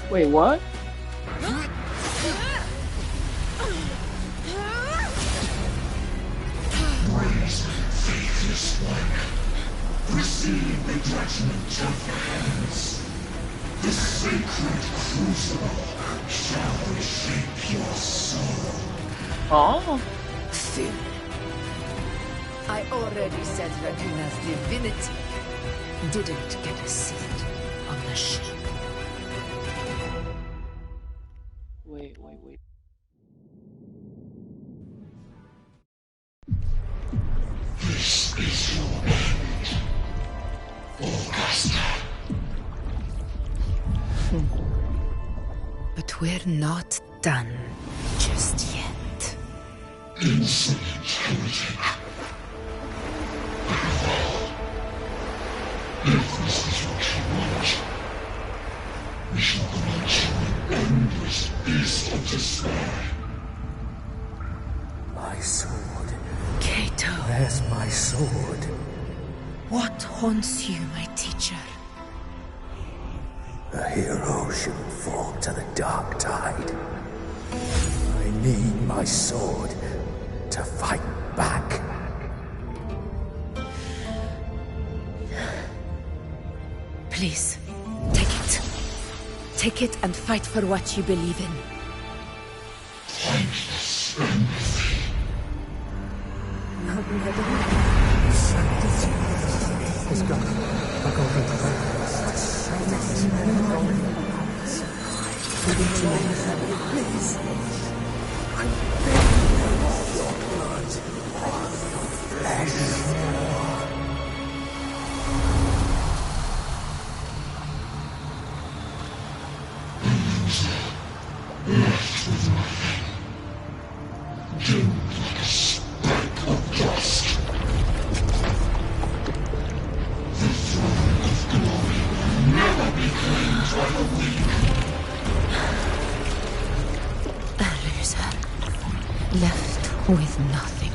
Wait, what? Faithless one, receive the judgment of the hands. The sacred crucible shall reshape your soul. Oh. Fool. I already said Raguna's divinity didn't get a seat on the ship. Wait. This is your end, Augusta. But we're not done just yet. Insolent heretic. If this is what you want, we shall grant you an endless beast of despair. My sword. Cato. Where's my sword? What haunts you, my teacher? A hero shouldn't fall to the dark tide. I need my sword to fight back. Please, take it. Take it and fight for what you believe in. Thankless empathy. Let's go. I'll go over please. I beg you, your blood on your flesh. Left with nothing. Doomed like a speck of dust. The throne of glory will never be claimed by the weak. A loser. Left with nothing.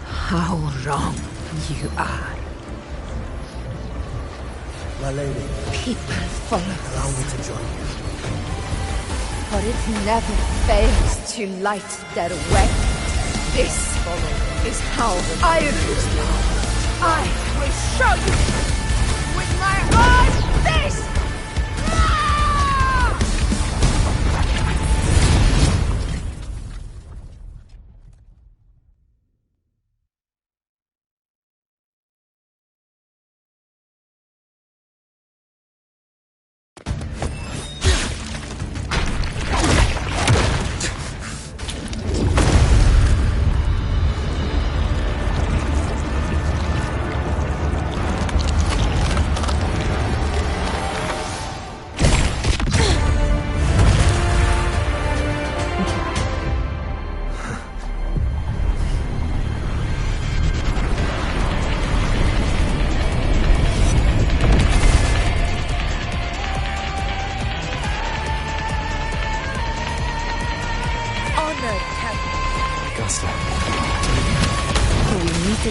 How wrong you are. My lady. People follow Allow me to join you. for it never fails to light their way. This is how I will. I will show you with my own fist!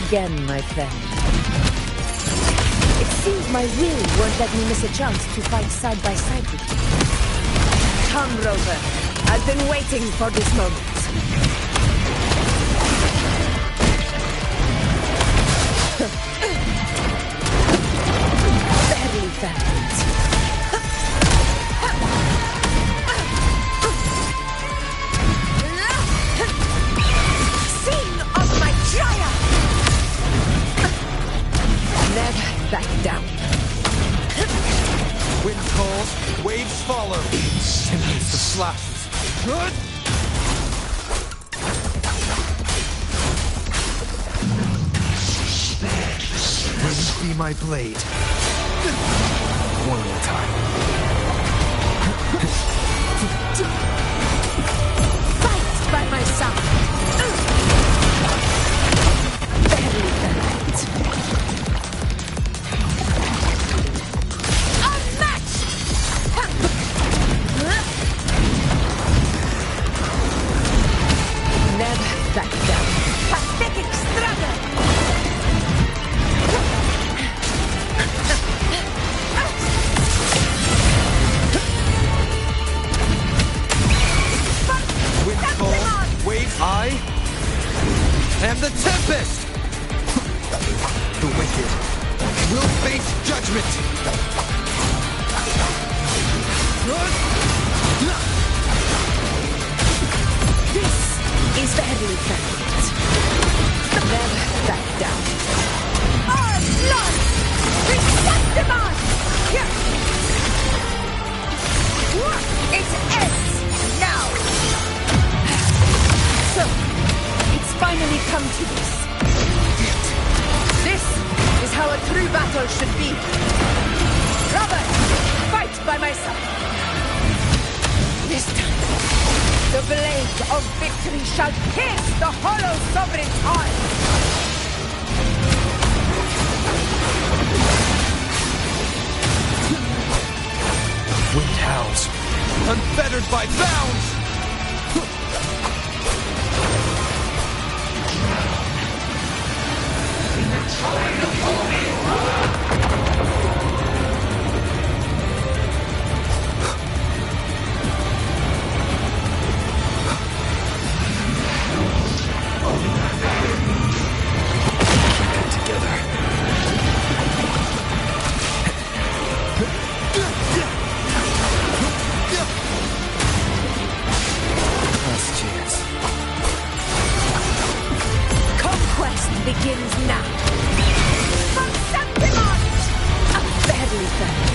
Again, my friend. It seems my will won't let me miss a chance to fight side by side with you. Come, Rover. I've been waiting for this moment. Barely found it. Scene of my triumph! Never back down. Wind calls, waves follow. Symbols the flashes. Good. Wind be my blade. One more time. Fight by my side. Barely burned. Never back down. Pathetic struggle! Windfall, wave, I am the Tempest! The wicked will face judgment! This is barely found. Never back down. Our blood! Receptimon! It ends now! So, it's finally come to this. This is how a true battle should be. Robert, fight by my side. This time, the blade of victory shall pierce the hollow sovereign's heart! Wind howls, unfettered by bounds! Begins now. From Septimon! Badly found.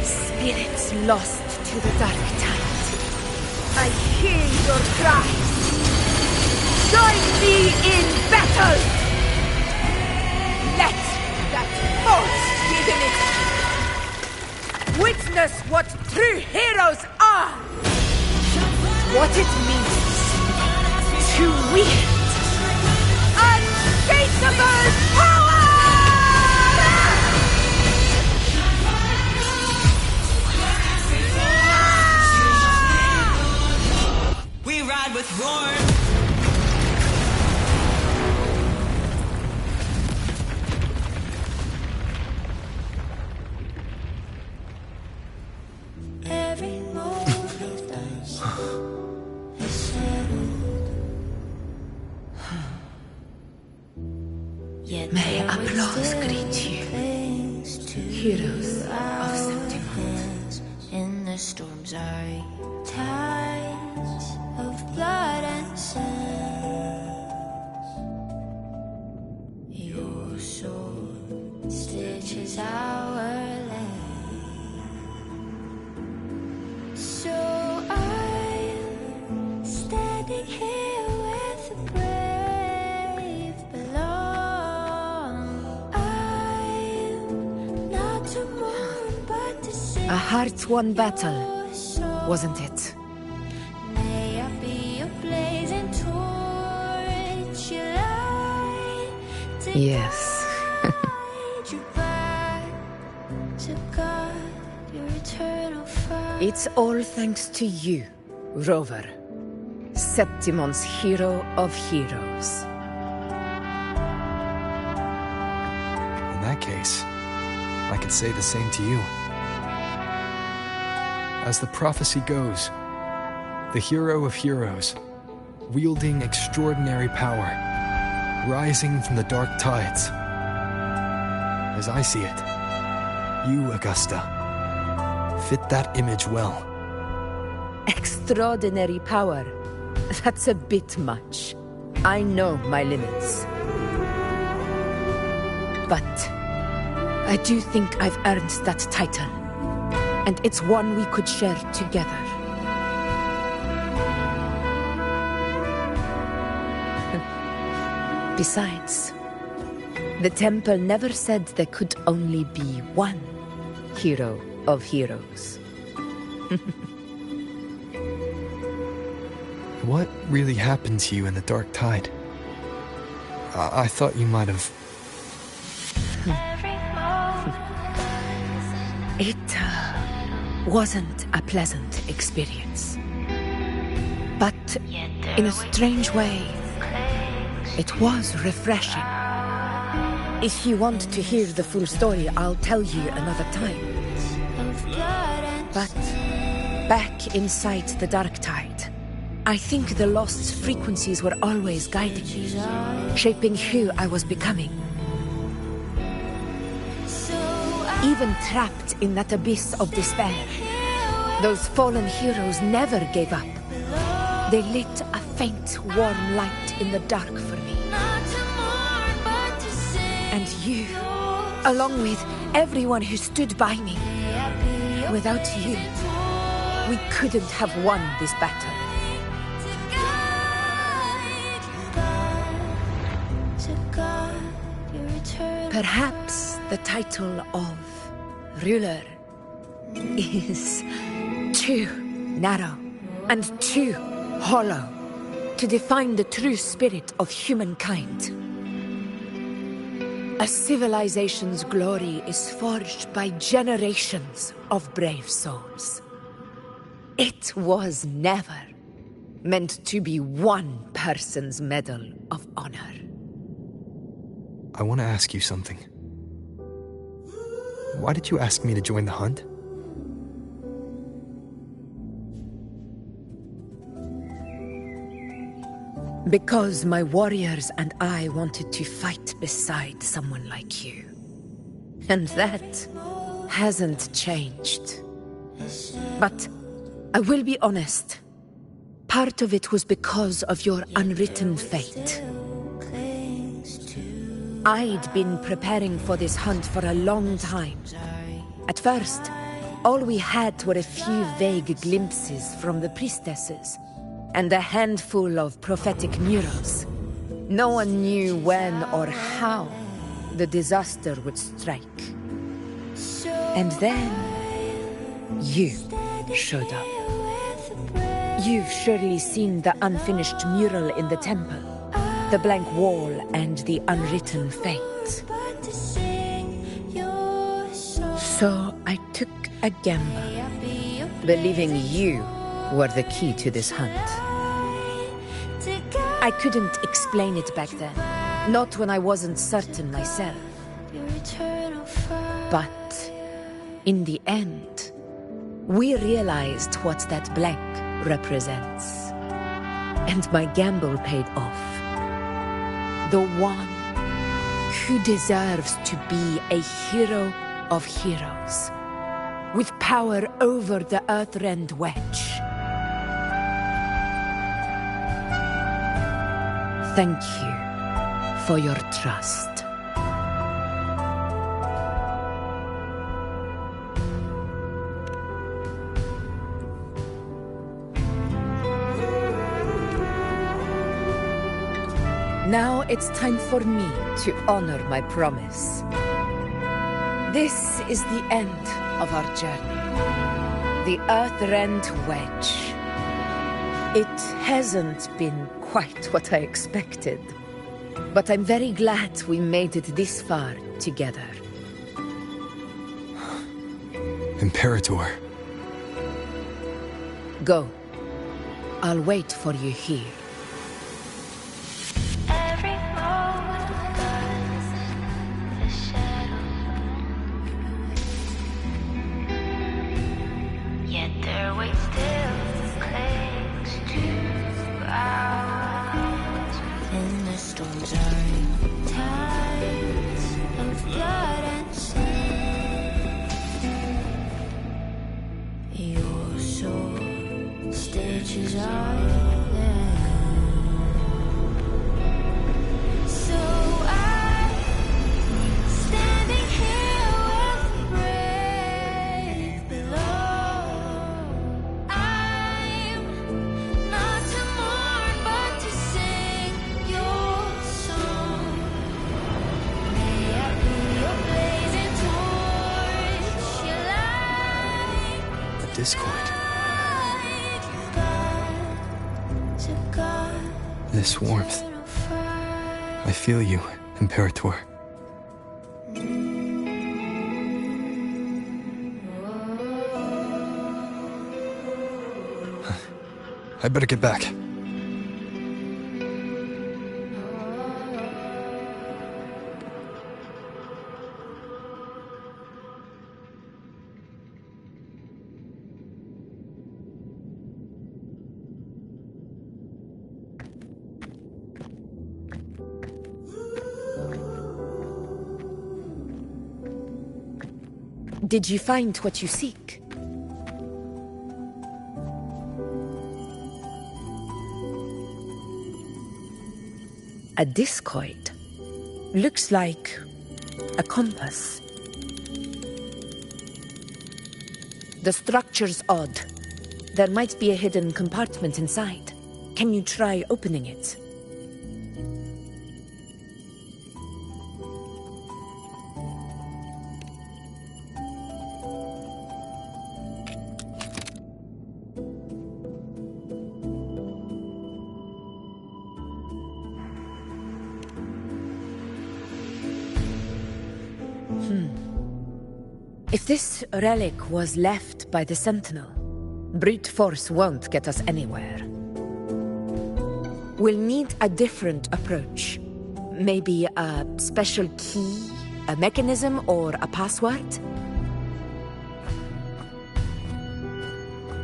Spirits lost to the dark tide. I hear your cries. Join me in battle! Let that force Witness what true heroes are! What it means to wield unshakable power! We ride with roar. Every move of dance is settled. Yet May applause greet you, heroes of Septimus. In the storms are tides of blood and sand. Your sword stitches our land. So I'm standing here with the brave below. I'm not to mourn but to sing. A hard-won battle, wasn't it? May I be a blazing torch, you light to Yes. guide you back to God, your eternal fire. It's all thanks to you, Rover. Septimon's hero of heroes. In that case, I could say the same to you. As the prophecy goes, the hero of heroes, wielding extraordinary power, rising from the dark tides. As I see it, you, Augusta, fit that image well. Extraordinary power. That's a bit much. I know my limits. But I do think I've earned that title. And it's one we could share together. Besides, the temple never said there could only be one hero of heroes. What really happened to you in the dark tide? I thought you might have... It wasn't a pleasant experience. But in a strange way, it was refreshing. If you want to hear the full story, I'll tell you another time. But back inside the dark tide, I think the lost frequencies were always guiding me, shaping who I was becoming. Even trapped in that abyss of despair, those fallen heroes never gave up. They lit a faint, warm light in the dark for me. And you, along with everyone who stood by me. Without you, we couldn't have won this battle. Perhaps the title of ruler is too narrow and too hollow to define the true spirit of humankind. A civilization's glory is forged by generations of brave souls. It was never meant to be one person's medal of honor. I want to ask you something. Why did you ask me to join the hunt? Because my warriors and I wanted to fight beside someone like you. And that hasn't changed. But I will be honest. Part of it was because of your unwritten fate. I'd been preparing for this hunt for a long time. At first, all we had were a few vague glimpses from the priestesses, and a handful of prophetic murals. No one knew when or how the disaster would strike. And then, You showed up. You've surely seen the unfinished mural in the temple, the blank wall and the unwritten fate. So I took a gamble, believing you were the key to this hunt. I couldn't explain it back then, not when I wasn't certain myself. But in the end, we realized what that blank represents. And my gamble paid off. The one who deserves to be a hero of heroes, with power over the Earthrend Wedge. Thank you for your trust. Now it's time for me to honor my promise. This is the end of our journey. The Earthrend Wedge. It hasn't been quite what I expected, but I'm very glad we made it this far together. Imperator. Go. I'll wait for you here. Discord. This warmth. I feel you, Imperator. I better get back. Did you find what you seek? A discoid. Looks like a compass. The structure's odd. There might be a hidden compartment inside. Can you try opening it? If this relic was left by the Sentinel, brute force won't get us anywhere. We'll need a different approach. Maybe a special key, a mechanism, or a password?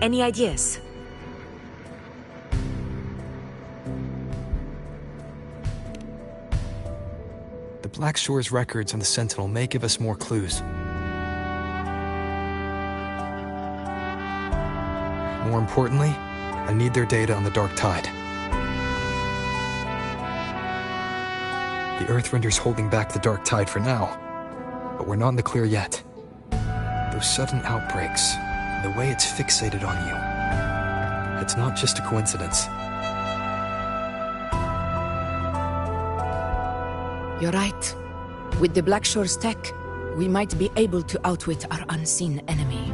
Any ideas? The Black Shore's records on the Sentinel may give us more clues. More importantly, I need their data on the Dark Tide. The Earthrender's holding back the Dark Tide for now, but we're not in the clear yet. Those sudden outbreaks, the way it's fixated on you, it's not just a coincidence. You're right. With the Black Shore's tech, we might be able to outwit our unseen enemy.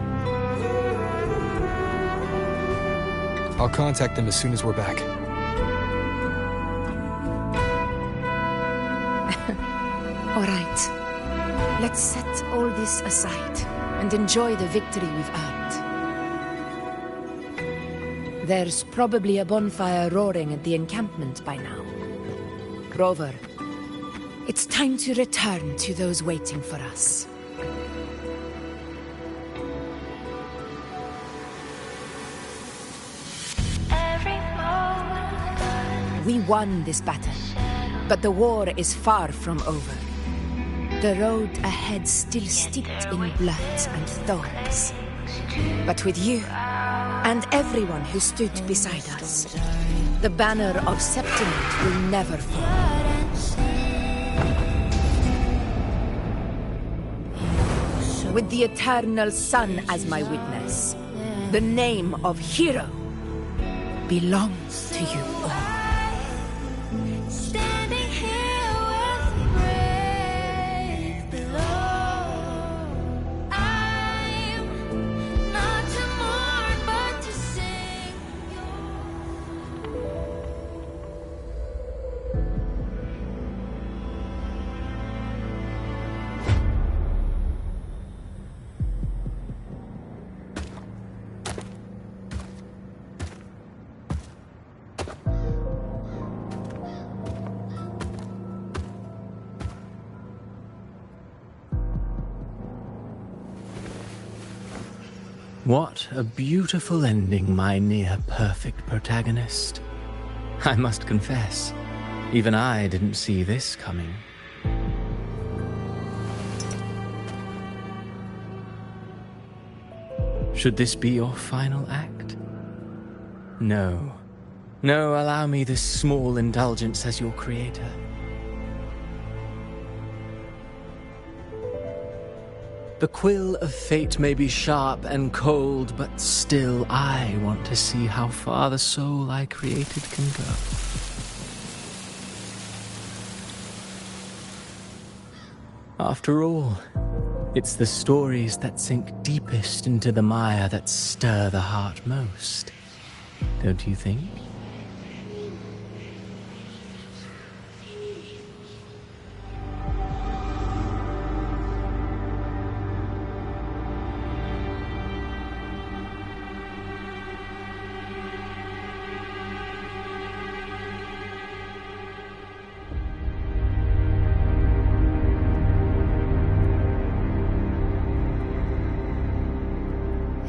I'll contact them as soon as we're back. All right. Let's set all this aside and enjoy the victory we've earned. There's probably a bonfire roaring at the encampment by now. Rover, it's time to return to those waiting for us. We won this battle, but the war is far from over. The road ahead still steeped in blood and thorns. But with you, and everyone who stood beside us, the banner of Septimate will never fall. With the eternal sun as my witness, the name of hero belongs to you all. Standing here with brave below. I'm not to mourn, but to sing. What a beautiful ending, my near-perfect protagonist. I must confess, even I didn't see this coming. Should this be your final act? No. No, allow me this small indulgence as your creator. The quill of fate may be sharp and cold, but still I want to see how far the soul I created can go. After all, it's the stories that sink deepest into the mire that stir the heart most, don't you think?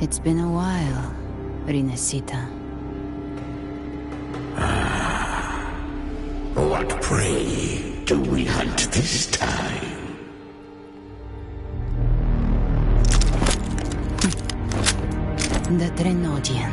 It's been a while, Rinesita. What prey do we hunt this time? The Trenodian.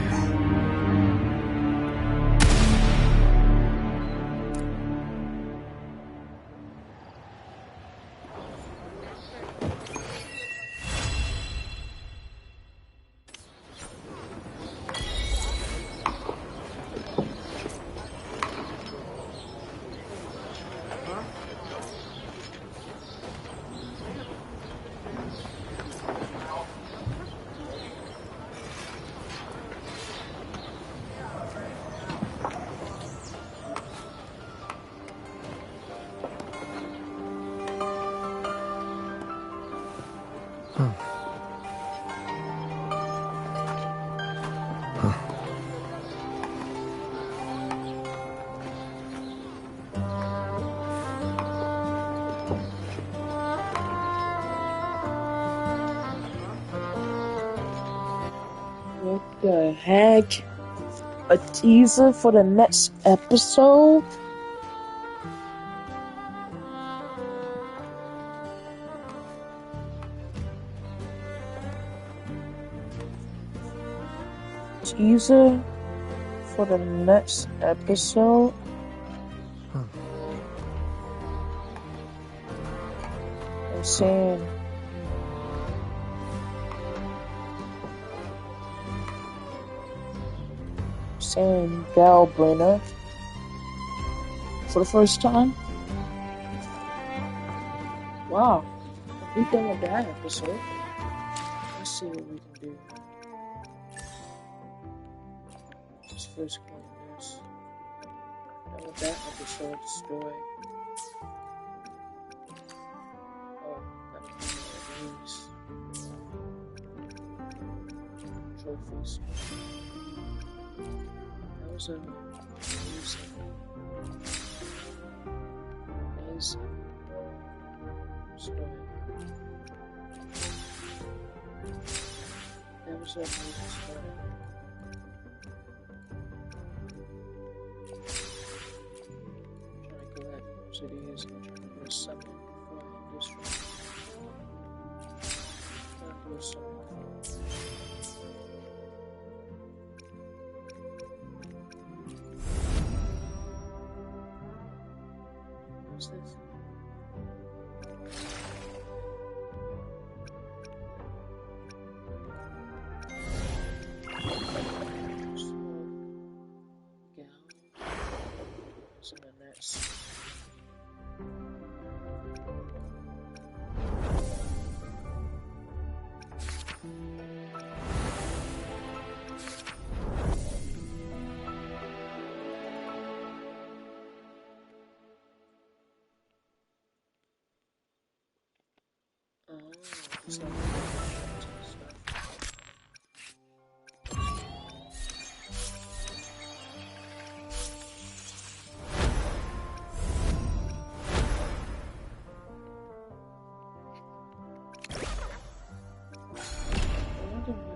What the heck? A teaser for the next episode? Teaser for the next episode? I'm saying Galbrainer for the first time. Wow, we done with that episode. Let's see what we can do. Let's first claim this. Now with that episode story. Oh, gotta do these trophies. That was amazing story. That was an amazing story. I'm trying to collect most of these. I'm trying to do a summon before I end this one. I'm trying to do a summon before. What's this? So,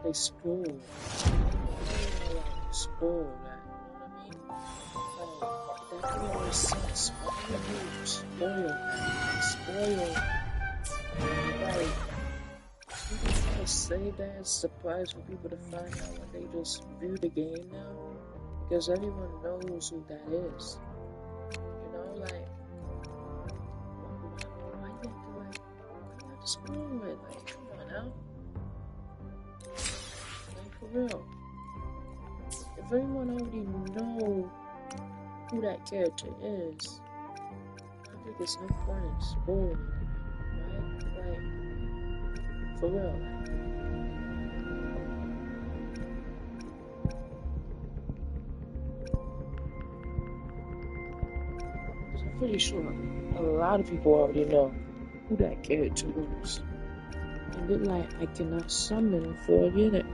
they spoil. They spoil that, you know what I mean? Like, that could make sense. Why would you spoil that? Spoil. Like, you can try to save that as a surprise for people to find out when they just view the game now. Because everyone knows who that is. You know, like, why you have to spoil it? Like, come on now. For real. If everyone already know who that character is, I think there's no point in spoiling it, right? Like, for real. Because I'm pretty sure a lot of people already know who that character is. And they're like, I cannot summon him for a minute.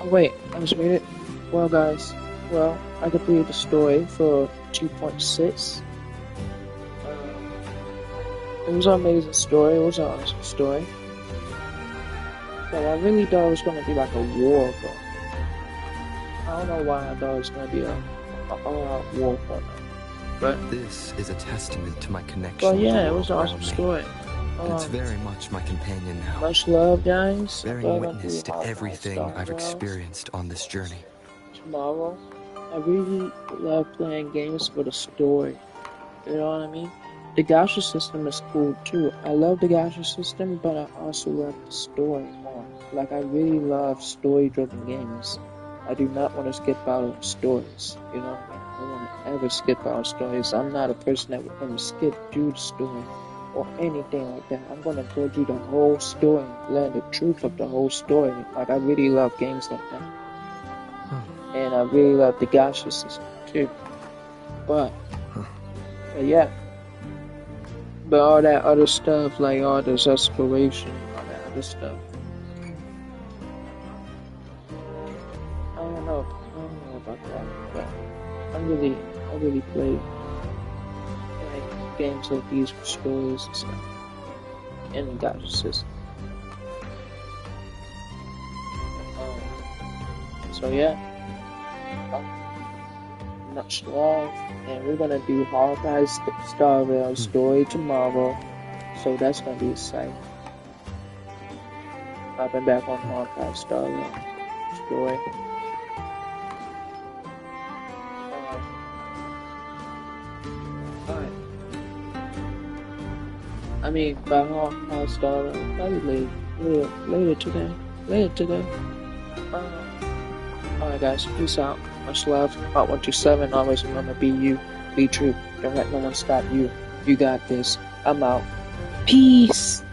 Oh wait, I just read it. Well guys, I completed the story for 2.6. It was an amazing story, it was an awesome story. But I really thought it was gonna be like a war, but I don't know why I thought it was gonna be a war for them. But this is a testament to my connection. But with the yeah, it world was an awesome around me. story. It's very much my companion now. Much love, guys. Bearing witness to everything I've experienced on this journey. Tomorrow, I really love playing games for the story. You know what I mean? The gacha system is cool too. I love the gacha system, but I also love the story more. Like, I really love story-driven games. I do not want to skip out on stories. You know what I mean? I don't want to ever skip out on stories. I'm not a person that would ever skip through the story or anything like that. I'm gonna go through the whole story and learn the truth of the whole story. Like, I really love games like that. And I really love the gacha system too. But yeah. But all that other stuff, like all this exploration, all that other stuff, I don't know about that. But I really play like games like these for stories and stuff in the gacha system. So yeah, much love, and we're gonna do Hawkeye Star Rail story tomorrow, so that's gonna be exciting. I've been back on Hawkeye Star Rail story. I mean, by Hawkeye Star Rail, probably later today. Alright guys, peace out. Much love. Part 127, always remember, be you, be true. Don't let no one stop you. You got this. I'm out. Peace!